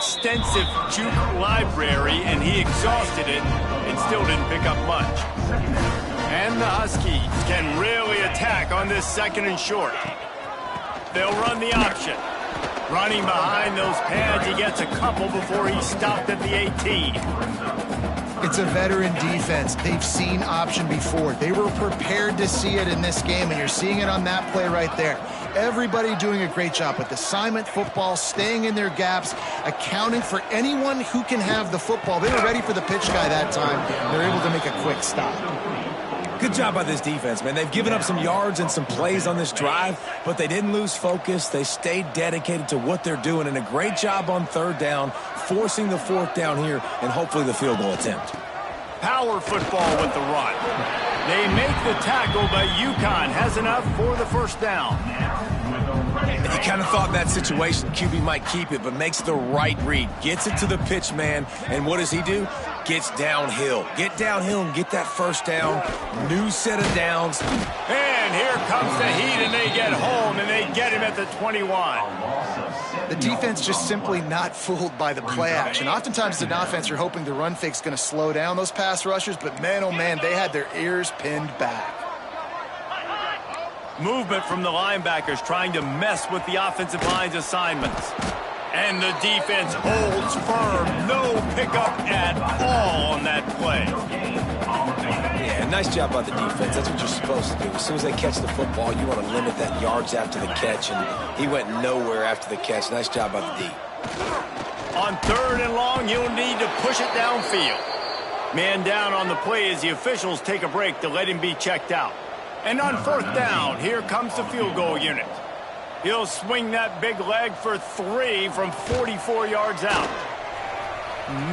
extensive juke library, and he exhausted it and still didn't pick up much. And the Huskies can really attack on this 2nd and short. They'll run the option. Running behind those pads, he gets a couple before he's stopped at the 18. It's a veteran defense. They've seen option before. They were prepared to see it in this game, and you're seeing it on that play right there. Everybody doing a great job with assignment football, staying in their gaps, accounting for anyone who can have the football. They were ready for the pitch guy that time. They're able to make a quick stop. Good job by this defense, man. They've given up some yards and some plays on this drive, but they didn't lose focus. They stayed dedicated to what they're doing, and a great job on 3rd down, forcing the 4th down here, and hopefully the field goal attempt. Power football with the run. They make the tackle, but UConn has enough for the 1st down. And you kind of thought that situation, QB might keep it, but makes the right read. Gets it to the pitch man, and what does he do? Gets downhill. Get downhill and get that 1st down. New set of downs. And here comes the heat, and they get home, and they get him at the 21. The defense just simply not fooled by the play action. Oftentimes, an offense, you're hoping the run fake's going to slow down those pass rushers, but man, oh man, they had their ears pinned back. Movement from the linebackers trying to mess with the offensive line's assignments. And the defense holds firm. No pickup at all on that play. Yeah, nice job by the defense. That's what you're supposed to do. As soon as they catch the football, you want to limit that yards after the catch, and he went nowhere after the catch. Nice job by the D. On 3rd and long, you'll need to push it downfield. Man down on the play as the officials take a break to let him be checked out. And on 4th down, here comes the field goal unit. He'll swing that big leg for 3 from 44 yards out.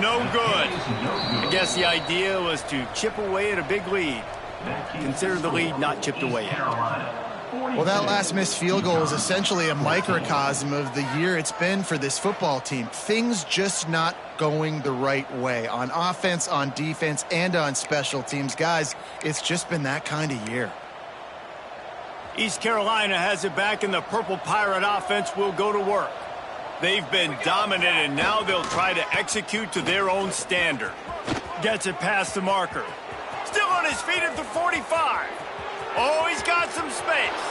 No good. I guess the idea was to chip away at a big lead. Consider the lead not chipped away yet. Well, that last missed field goal is essentially a microcosm of the year it's been for this football team. Things just not going the right way on offense, on defense, and on special teams. Guys, it's just been that kind of year. East Carolina has it back, and the Purple Pirate offense will go to work. They've been dominant, and now they'll try to execute to their own standard. Gets it past the marker. Still on his feet at the 45. Oh, he's got some space.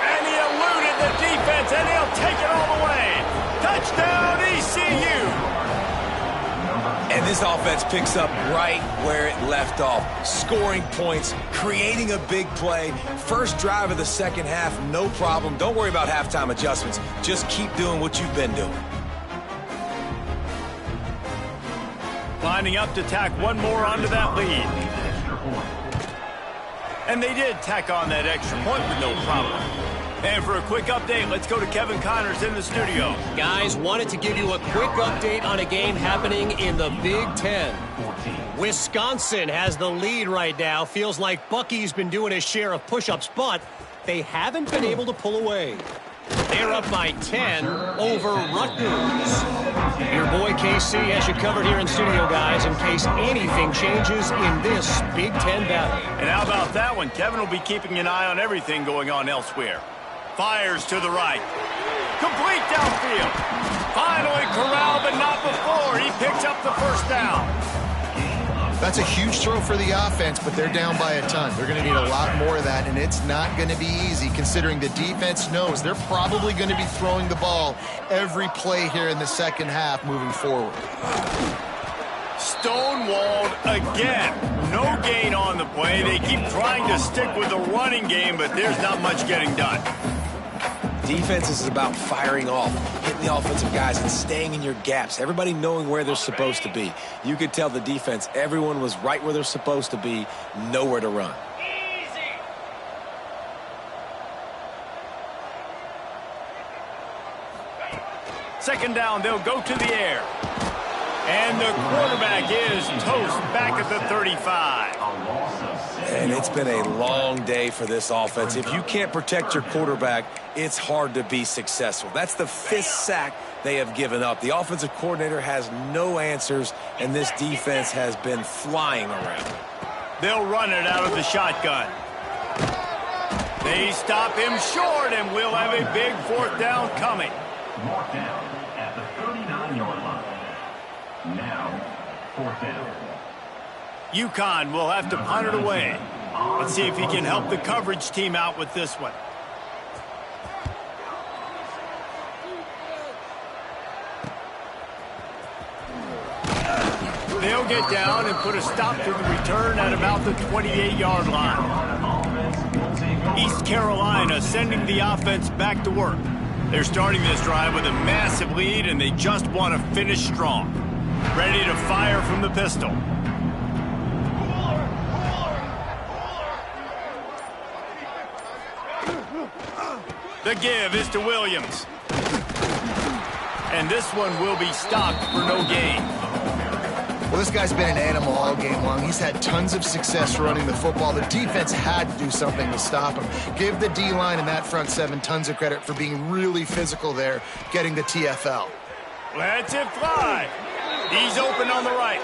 And he eluded the defense, and he'll take it all the way. Touchdown, ECU. And this offense picks up right where it left off. Scoring points, creating a big play. First drive of the 2nd half, no problem. Don't worry about halftime adjustments. Just keep doing what you've been doing. Lining up to tack one more onto that lead. And they did tack on that extra point with no problem. And for a quick update, let's go to Kevin Connors in the studio. Guys, wanted to give you a quick update on a game happening in the Big Ten. Wisconsin has the lead right now. Feels like Bucky's been doing his share of push-ups, but they haven't been able to pull away. They're up by 10 over Rutgers. Your boy KC has you covered here in studio, guys, in case anything changes in this Big Ten battle. And how about that one? Kevin will be keeping an eye on everything going on elsewhere. Fires to the right. Complete downfield. Finally corralled, but not before. He picks up the 1st down. That's a huge throw for the offense, but they're down by a ton. They're going to need a lot more of that, and it's not going to be easy considering the defense knows they're probably going to be throwing the ball every play here in the 2nd half moving forward. Stonewalled again. No gain on the play. They keep trying to stick with the running game, but there's not much getting done. Defense is about firing off, hitting the offensive guys, and staying in your gaps. Everybody knowing where they're supposed to be. You could tell the defense, everyone was right where they're supposed to be, nowhere to run. Second down, they'll go to the air. And the quarterback is toast back at the 35. And it's been a long day for this offense. If you can't protect your quarterback, it's hard to be successful. That's the 5th sack they have given up. The offensive coordinator has no answers, and this defense has been flying around. They'll run it out of the shotgun. They stop him short, and we'll have a big 4th down coming. Marked down at the 39-yard line. Now, 4th down. UConn will have to punt it away. Let's see if he can help the coverage team out with this one. They'll get down and put a stop to the return at about the 28-yard line. East Carolina sending the offense back to work. They're starting this drive with a massive lead, and they just want to finish strong. Ready to fire from the pistol. The give is to Williams. And this one will be stopped for no gain. Well, this guy's been an animal all game long. He's had tons of success running the football. The defense had to do something to stop him. Give the D-line and that front seven tons of credit for being really physical there, getting the TFL. Let's it fly. He's open on the right.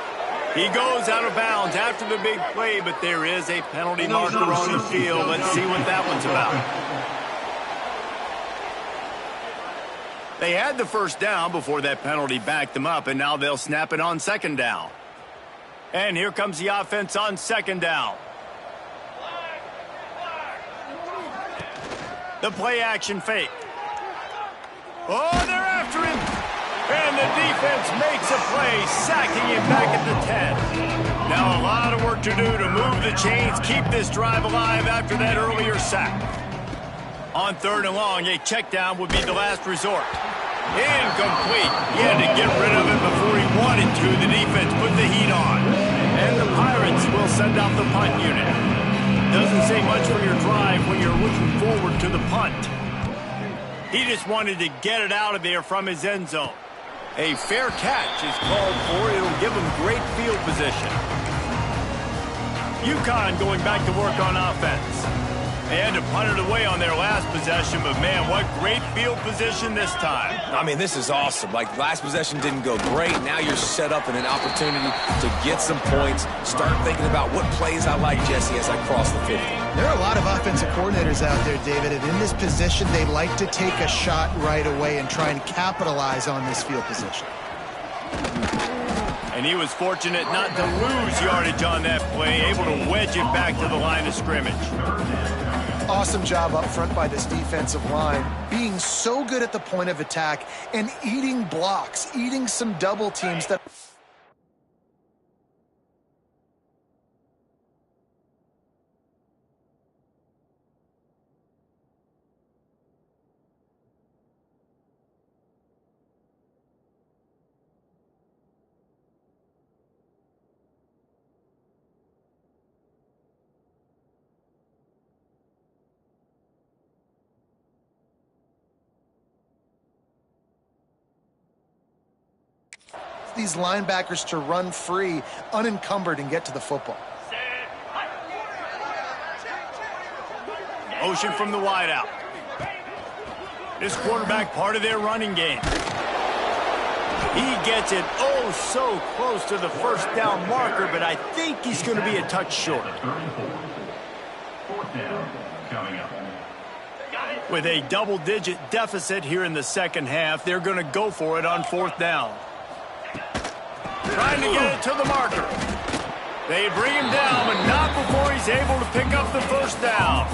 He goes out of bounds after the big play, but there is a penalty marker on the field. Let's see what that one's about. They had the first down before that penalty backed them up, and now they'll snap it on 2nd down. And here comes the offense on 2nd down. The play action fake. Oh, they're after him. And the defense makes a play, sacking him back at the 10. Now a lot of work to do to move the chains, keep this drive alive after that earlier sack. On 3rd and long, a check down would be the last resort. Incomplete. He had to get rid of it before he wanted to. The defense put the heat on. And the Pirates will send out the punt unit. Doesn't say much for your drive when you're looking forward to the punt. He just wanted to get it out of there from his end zone. A fair catch is called for. It'll give him great field position. UConn going back to work on offense. They had to punt it away on their last possession, but man, what great field position this time. I mean, this is awesome. Like, last possession didn't go great. Now you're set up in an opportunity to get some points. Start thinking about what plays I like, Jesse, as I cross the 50. There are a lot of offensive coordinators out there, David, and in this position, they like to take a shot right away and try and capitalize on this field position. And he was fortunate not to lose yardage on that play, able to wedge it back to the line of scrimmage. Awesome job up front by this defensive line, being so good at the point of attack and eating blocks, eating some double teams that... these linebackers to run free, unencumbered, and get to the football. Motion from the wideout. This quarterback part of their running game. He gets it oh so close to the 1st down marker, but I think he's going to be a touch short. 4th down coming up. With a double-digit deficit here in the 2nd half, they're going to go for it on 4th down. Trying to get it to the marker. They bring him down, but not before he's able to pick up the 1st down.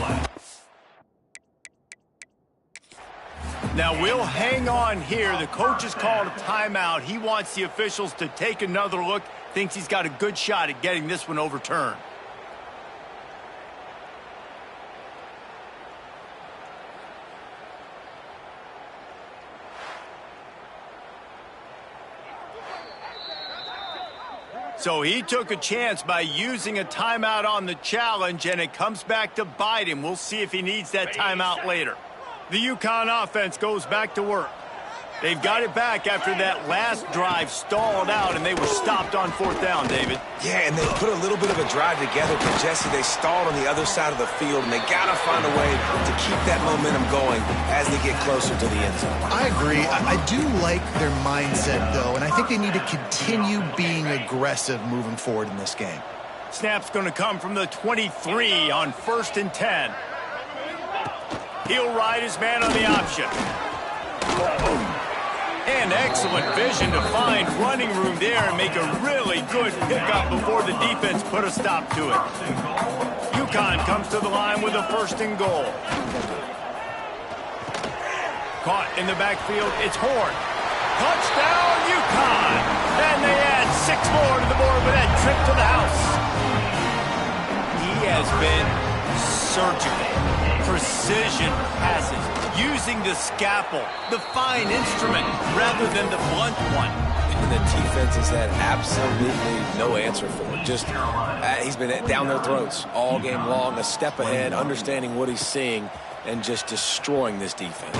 Now we'll hang on here. The coach has called a timeout. He wants the officials to take another look. Thinks he's got a good shot at getting this one overturned. So he took a chance by using a timeout on the challenge, and it comes back to bite him. We'll see if he needs that timeout later. The UConn offense goes back to work. They've got it back after that last drive stalled out, and they were stopped on 4th down, David. Yeah, and they put a little bit of a drive together, but Jesse, they stalled on the other side of the field, and they got to find a way to keep that momentum going as they get closer to the end zone. I agree. I do like their mindset, though, and I think they need to continue being aggressive moving forward in this game. Snap's going to come from the 23 on 1st and 10. He'll ride his man on the option. And excellent vision to find running room there and make a really good pickup before the defense put a stop to it. UConn comes to the line with a 1st and goal. Caught in the backfield, it's Horn. Touchdown, UConn! And they add 6 more to the board with that trip to the house. He has been surgical. Precision passes, using the scalpel, the fine instrument, rather than the blunt one. And the defense has had absolutely no answer for it. Just, he's been down their throats all game long, a step ahead, understanding what he's seeing, and just destroying this defense.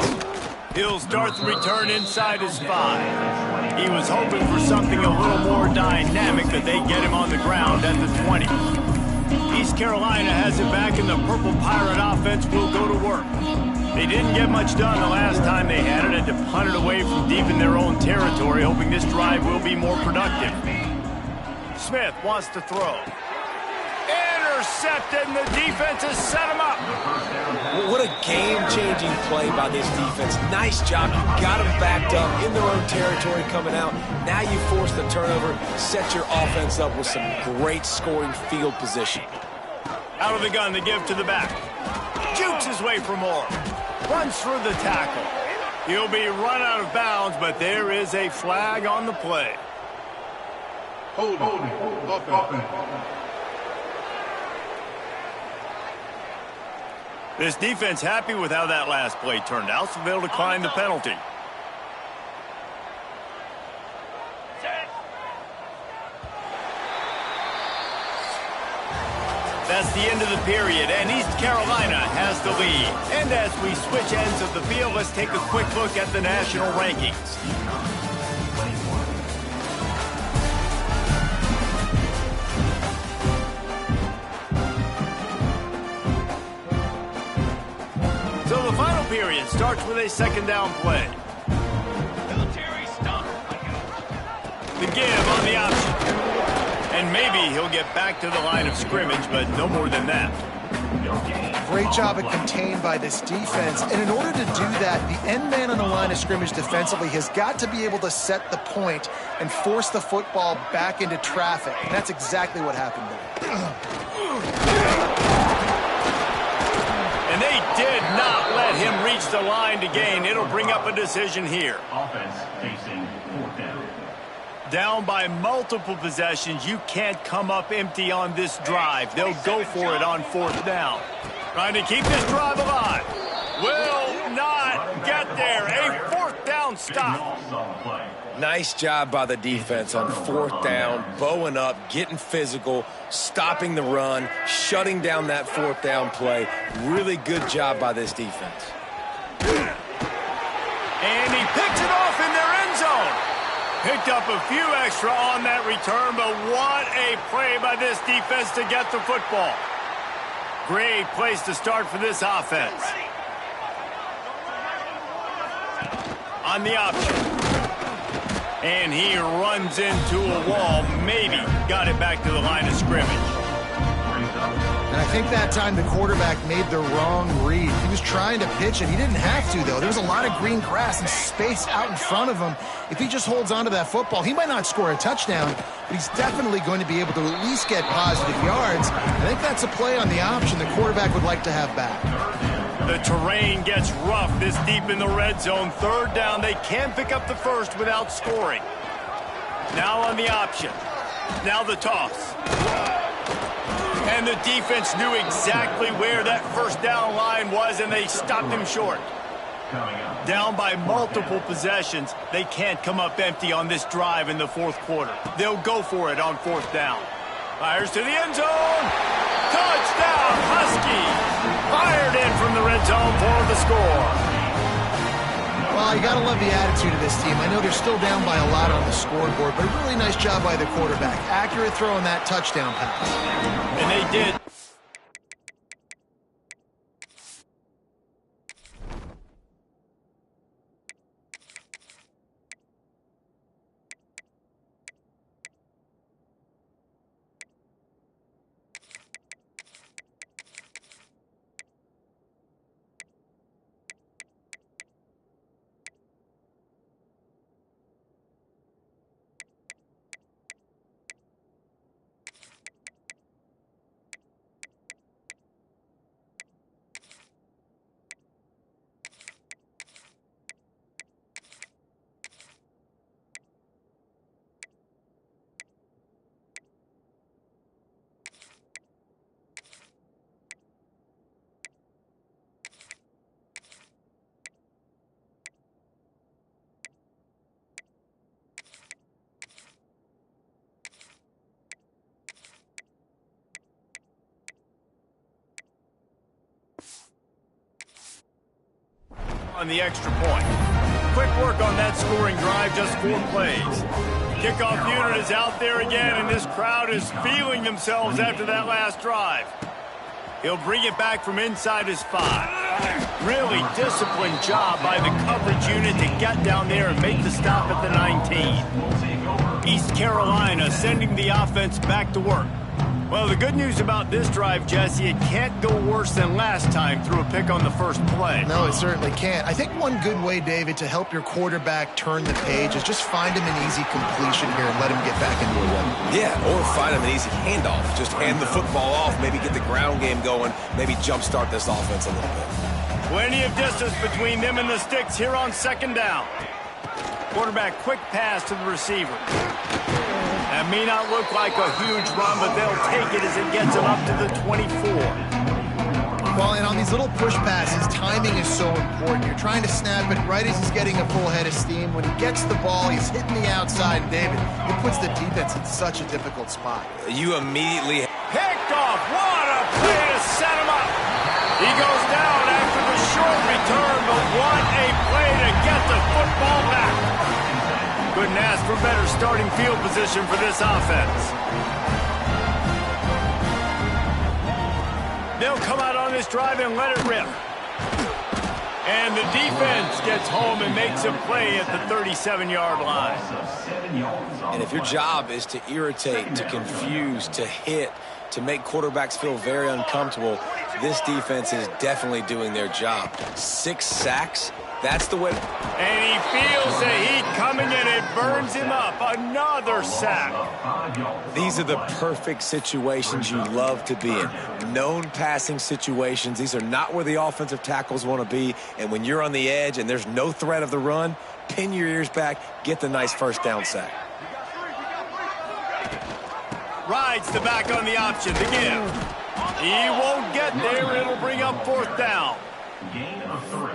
He'll start the return inside his 5. He was hoping for something a little more dynamic, but they get him on the ground at the 20. East Carolina has it back, and the Purple Pirate offense will go to work. They didn't get much done the last time they had it, and to punt it away from deep in their own territory, hoping this drive will be more productive. Smith wants to throw. Intercepted, and the defense has set him up. What a game-changing play by this defense. Nice job. You got them backed up in their own territory coming out. Now you force the turnover, set your offense up with some great scoring field position. Out of the gun, the give to the back. Jukes his way for more. Runs through the tackle. He'll be run out of bounds, but there is a flag on the play. Holding. Offense. This defense happy with how that last play turned out, so they'll decline the penalty. That's the end of the period, and East Carolina has the lead. And as we switch ends of the field, let's take a quick look at the national rankings. So the final period starts with a 2nd down play. The give on the option. And maybe he'll get back to the line of scrimmage, but no more than that. Great job of contained by this defense. And in order to do that, the end man on the line of scrimmage defensively has got to be able to set the point and force the football back into traffic. And that's exactly what happened there. And they did not let him reach the line to gain. It'll bring up a decision here. Offense facing 4th down. Down by multiple possessions, you can't come up empty on this drive. They'll go for it on 4th down. Trying to keep this drive alive. Will not get there. A 4th down stop. Nice job by the defense on 4th down, bowing up, getting physical, stopping the run, shutting down that 4th down play. Really good job by this defense. And he picks it off in their end zone. Picked up a few extra on that return, but what a play by this defense to get the football. Great place to start for this offense. On the option. And he runs into a wall. Maybe got it back to the line of scrimmage. And I think that time the quarterback made the wrong read. He was trying to pitch it. He didn't have to, though. There was a lot of green grass and space out in front of him. If he just holds on to that football, he might not score a touchdown, but he's definitely going to be able to at least get positive yards. I think that's a play on the option the quarterback would like to have back. The terrain gets rough this deep in the red zone. 3rd down, they can pick up the first without scoring. Now on the option. Now the toss. And the defense knew exactly where that 1st down line was, and they stopped him short. Down by multiple possessions, they can't come up empty on this drive in the 4th quarter. They'll go for it on 4th down. Fires to the end zone. Touchdown, Huskies. Fired in from the red zone for the score. Well, you got to love the attitude of this team. I know they're still down by a lot on the scoreboard, but a really nice job by the quarterback. Accurate throw on that touchdown pass. And they did. on the extra point. Quick work on that scoring drive, just 4 plays. Kickoff unit is out there again, and this crowd is feeling themselves after that last drive. He'll bring it back from inside his 5. Really disciplined job by the coverage unit to get down there and make the stop at the 19. East Carolina sending the offense back to work. Well, the good news about this drive, Jesse, it can't go worse than last time through a pick on the first play. No, it certainly can't. I think one good way, David, to help your quarterback turn the page is just find him an easy completion here and let him get back into a run. Yeah, or find him an easy handoff. Just hand the football off, maybe get the ground game going, maybe jumpstart this offense a little bit. Plenty of distance between them and the sticks here on second down. Quarterback quick pass to the receiver. That may not look like a huge run, but they'll take it as it gets them up to the 24. Well, and on these little push passes, timing is so important. You're trying to snap it right as he's getting a full head of steam. When he gets the ball, he's hitting the outside. David, it puts the defense in such a difficult spot. You immediately... Picked off. What a play to set him up. He goes down after the short return, but what a play to get the football back. Couldn't ask for better starting field position for this offense. They'll come out on this drive and let it rip. And the defense gets home and makes a play at the 37-yard line. And if your job is to irritate, to confuse, to hit, to make quarterbacks feel very uncomfortable, this defense is definitely doing their job. 6 sacks, that's the way. And he feels the heat coming and it burns him up. Another sack. These are the perfect situations you love to be in. Known passing situations. These are not where the offensive tackles want to be. And when you're on the edge and there's no threat of the run, pin your ears back, get the nice first down sack. Rides the back on the option to give. He won't get there. It'll bring up 4th down. Gain of 3.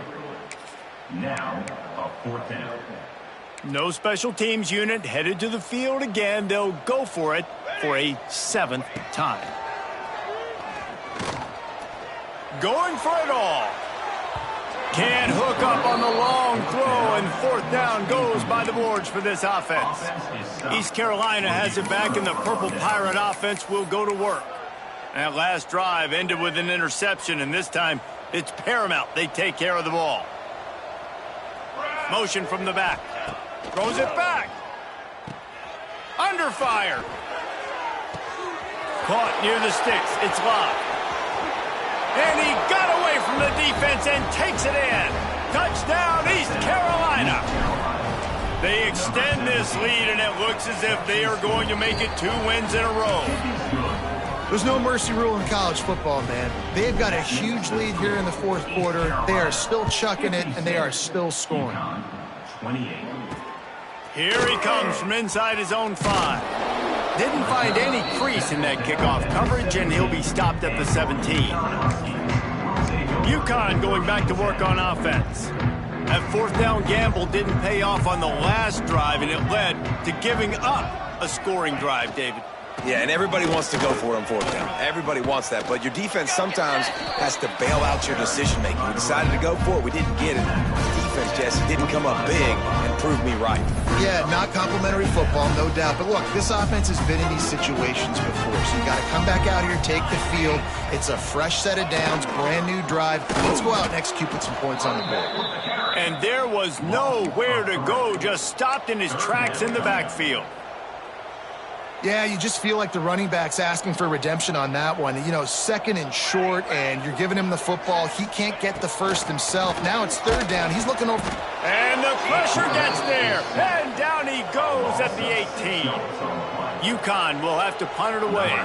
Now, a 4th down. No special teams unit headed to the field again. They'll go for it for a 7th time. Going for it all. Can't hook up on the long throw, and 4th down goes by the boards for this offense. East Carolina has it back, and the Purple Pirate offense will go to work. That last drive ended with an interception, and this time it's paramount they take care of the ball. Motion from the back. Throws it back. Under fire. Caught near the sticks. It's locked. And he got away from the defense and takes it in. Touchdown, East Carolina. They extend this lead, and it looks as if they are going to make it 2 wins in a row. There's no mercy rule in college football, man. They've got a huge lead here in the 4th quarter. They are still chucking it, and they are still scoring. 28. Here he comes from inside his own 5. Didn't find any crease in that kickoff coverage, and he'll be stopped at the 17. UConn going back to work on offense. That 4th down gamble didn't pay off on the last drive, and it led to giving up a scoring drive, David. Yeah, and everybody wants to go for it on 4th down. Everybody wants that, but your defense sometimes has to bail out your decision-making. We decided to go for it. We didn't get it. The defense, Jesse, didn't come up big and prove me right. Yeah, not complimentary football, no doubt. But look, this offense has been in these situations before, so you got to come back out here, take the field. It's a fresh set of downs, brand new drive. Let's go out and execute, put some points on the board. And there was nowhere to go, just stopped in his tracks in the backfield. Yeah, you just feel like the running back's asking for redemption on that one. You know, 2nd and short, and you're giving him the football. He can't get the first himself. Now it's 3rd down. He's looking over. And the pressure gets there. And down he goes at the 18. UConn will have to punt it away.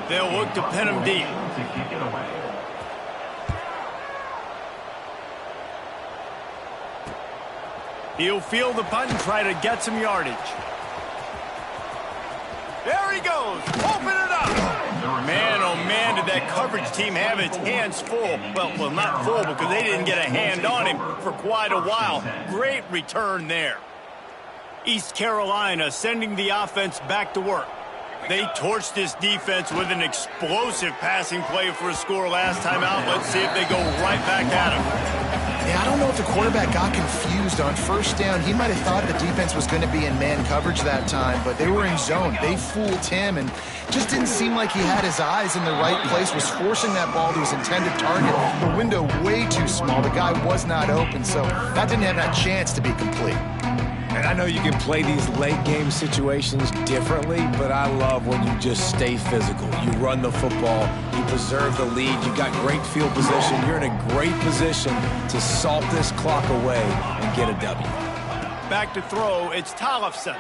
They'll look to pin him deep. He'll field the punt and try to get some yardage. There he goes. Open it up. Man, oh man, did that coverage team have its hands full. Well, not full because they didn't get a hand on him for quite a while. Great return there. East Carolina sending the offense back to work. They torched this defense with an explosive passing play for a score last time out. Let's see if they go right back at him. Yeah, I don't know know if the quarterback got confused on first down. He might have thought the defense was going to be in man coverage that time, but they were in zone. They fooled him, and just didn't seem like he had his eyes in the right place, was forcing that ball to his intended target. The window way too small. The guy was not open, so that didn't have that chance to be complete. And I know you can play these late-game situations differently, but I love when you just stay physical. You run the football, you preserve the lead, you got great field position. You're in a great position to salt this clock away and get a W. Back to throw, it's Tollefson.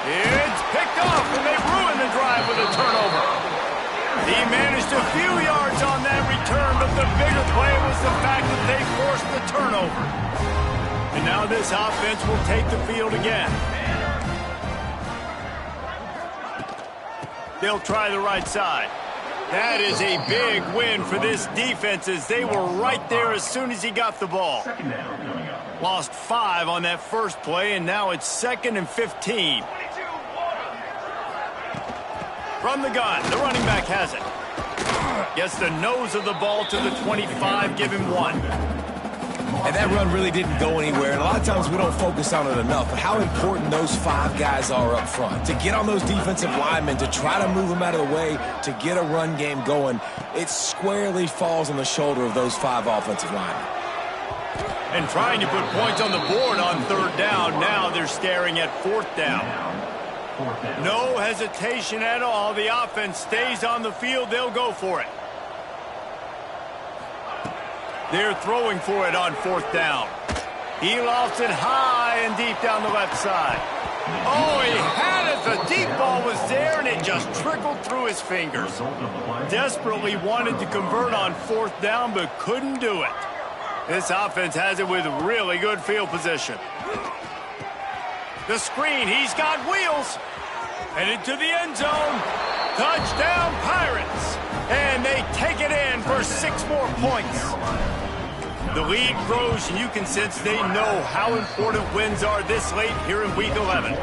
It's picked off, and they ruined the drive with a turnover. He managed a few yards on that return, but the bigger play was the fact that they forced the turnover. And now this offense will take the field again. They'll try the right side. That is a big win for this defense, as they were right there as soon as he got the ball. Lost 5 on that first play, and now it's 2nd and 15. From the gun, the running back has it. Gets the nose of the ball to the 25, give him 1. And that run really didn't go anywhere. And a lot of times we don't focus on it enough. But how important those 5 guys are up front. To get on those defensive linemen, to try to move them out of the way, to get a run game going, it squarely falls on the shoulder of those 5 offensive linemen. And trying to put points on the board on 3rd down. Now they're staring at 4th down. No hesitation at all. The offense stays on the field. They'll go for it. They're throwing for it on 4th down. He lofts it high and deep down the left side. Oh, he had it. The deep ball was there, and it just trickled through his fingers. Desperately wanted to convert on 4th down, but couldn't do it. This offense has it with really good field position. The screen, he's got wheels. Headed to the end zone. Touchdown, Pirates. And they take it in for 6 more points. The lead grows, and you can sense they know how important wins are this late here in Week 11.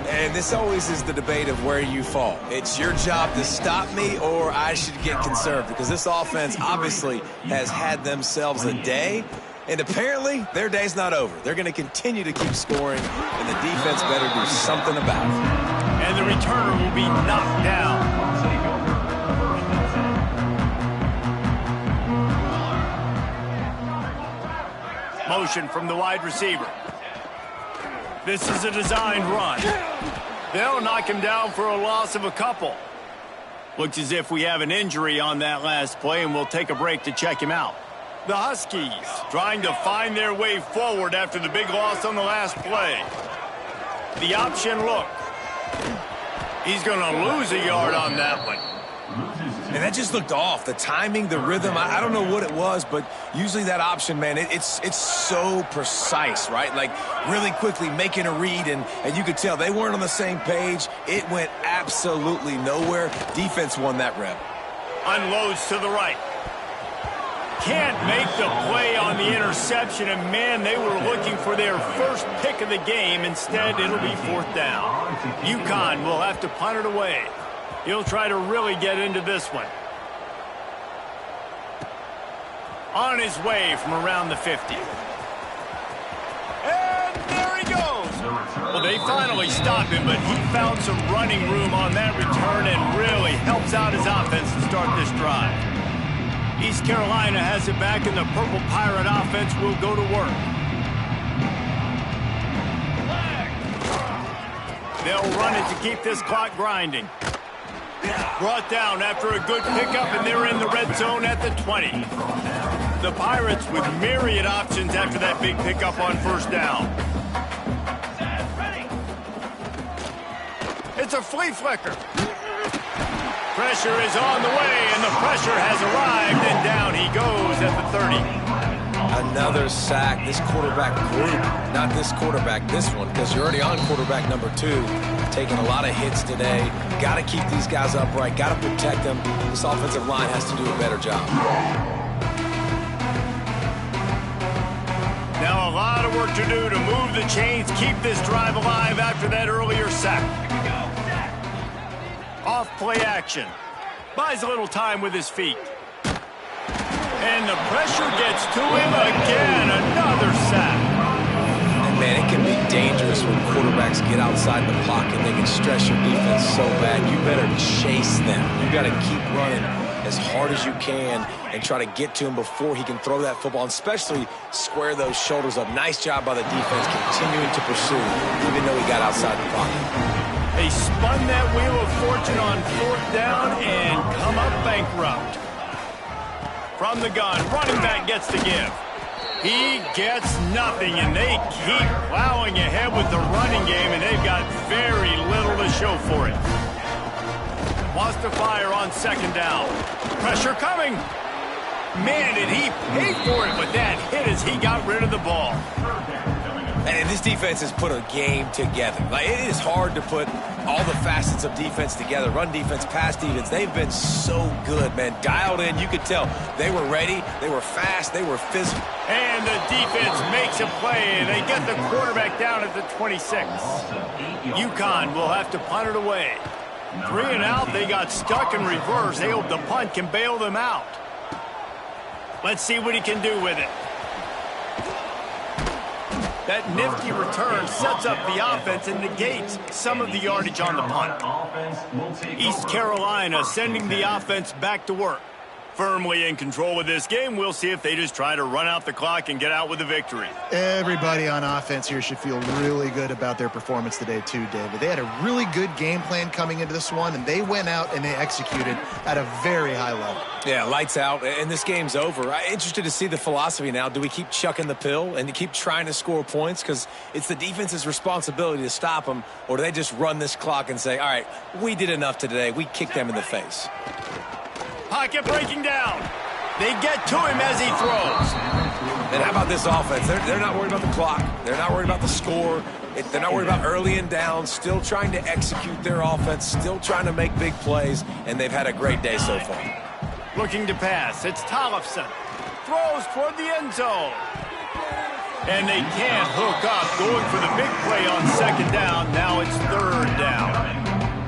And this always is the debate of where you fall. It's your job to stop me, or I should get concerned, because this offense obviously has had themselves a day, and apparently their day's not over. They're going to continue to keep scoring, and the defense better do something about it. And the returner will be knocked down. Motion from the wide receiver. This is a designed run. They'll knock him down for a loss of a couple. Looks as if we have an injury on that last play, and we'll take a break to check him out. The Huskies trying to find their way forward after the big loss on the last play. The option look. He's going to lose a yard on that one. And that just looked off. The timing, the rhythm, I don't know what it was, but usually that option, man, it's so precise, right? Like really quickly making a read, and you could tell they weren't on the same page. It went absolutely nowhere. Defense won that rep. Unloads to the right. Can't make the play on the interception, and man, they were looking for their first pick of the game. Instead, it'll be 4th down. UConn will have to punt it away. He'll try to really get into this one. On his way from around the 50. And there he goes. Well, they finally stopped him, but he found some running room on that return and really helps out his offense to start this drive. East Carolina has it back, and the Purple Pirate offense will go to work. They'll run it to keep this clock grinding. Brought down after a good pickup, and they're in the red zone at the 20. The Pirates with myriad options after that big pickup on 1st down. It's a flea flicker. Pressure is on the way, and the pressure has arrived, and down he goes at the 30. Another sack. This quarterback group, not this quarterback, this one, because you're already on quarterback number 2. Taking a lot of hits today. Got to keep these guys upright. Got to protect them. This offensive line has to do a better job. Now a lot of work to do to move the chains, keep this drive alive after that earlier sack. Off play action. Buys a little time with his feet. And the pressure gets to him again. Another sack. And man, it can be dangerous when quarterbacks get outside the pocket. They can stress your defense so bad. You better chase them. You got to keep running as hard as you can and try to get to him before he can throw that football, and especially square those shoulders up. Nice job by the defense continuing to pursue, even though he got outside the pocket. They spun that wheel of fortune on 4th down and come up bankrupt. From the gun, running back gets the give. He gets nothing, and they keep plowing ahead with the running game, and they've got very little to show for it. Wants to fire on 2nd down. Pressure coming. Man, did he pay for it with that hit as he got rid of the ball. And this defense has put a game together. Like, it is hard to put all the facets of defense together. Run defense, pass defense. They've been so good, man. Dialed in, you could tell. They were ready, they were fast, they were physical. And the defense makes a play, and they get the quarterback down at the 26. UConn will have to punt it away. 3 and out, they got stuck in reverse. They hope the punt can bail them out. Let's see what he can do with it. That nifty return sets up the offense and negates some of the yardage on the punt. East Carolina sending the offense back to work. Firmly in control of this game. We'll see if they just try to run out the clock and get out with a victory. Everybody on offense here should feel really good about their performance today too, David. They had a really good game plan coming into this one, and they went out and they executed at a very high level. Yeah, lights out, and this game's over. I'm interested to see the philosophy now. Do we keep chucking the pill and keep trying to score points because it's the defense's responsibility to stop them, or do they just run this clock and say, all right, we did enough today. We kicked them in the face. Pocket breaking down. They get to him as he throws. And how about this offense? They're not worried about the clock. They're not worried about the score. They're not worried about early and down. Still trying to execute their offense. Still trying to make big plays. And they've had a great day so far. Looking to pass. It's Tollefson. Throws toward the end zone. And they can't hook up. Going for the big play on 2nd down. Now it's 3rd down.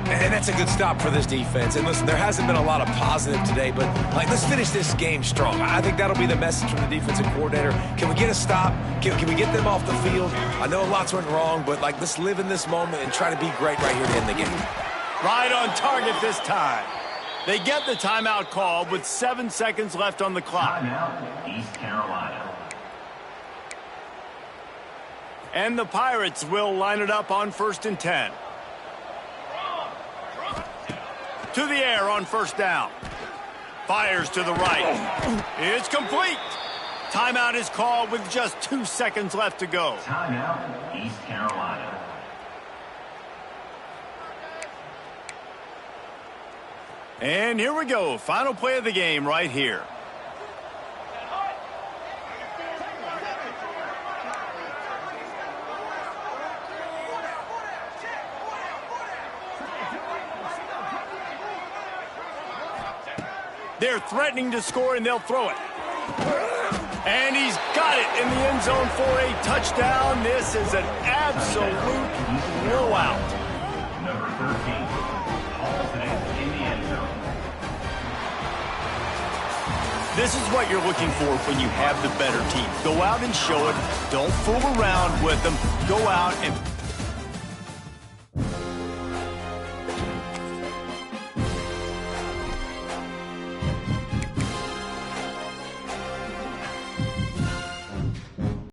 And that's a good stop for this defense. And listen, there hasn't been a lot of positive today, but let's finish this game strong. I think that'll be the message from the defensive coordinator. Can we get a stop? Can we get them off the field? I know lots went wrong, but let's live in this moment and try to be great right here to end the game. Right on target this time. They get the timeout called with 7 seconds left on the clock. Timeout, East Carolina. And the Pirates will line it up on 1st and 10. To the air on 1st down. Fires to the right. It's complete. Timeout is called with just 2 seconds left to go. Timeout, East Carolina. And here we go. Final play of the game right here. They're threatening to score, and they'll throw it. And he's got it in the end zone for a touchdown. This is an absolute blowout. Number 13, hauls it in the end zone. This is what you're looking for when you have the better team. Go out and show it. Don't fool around with them. Go out and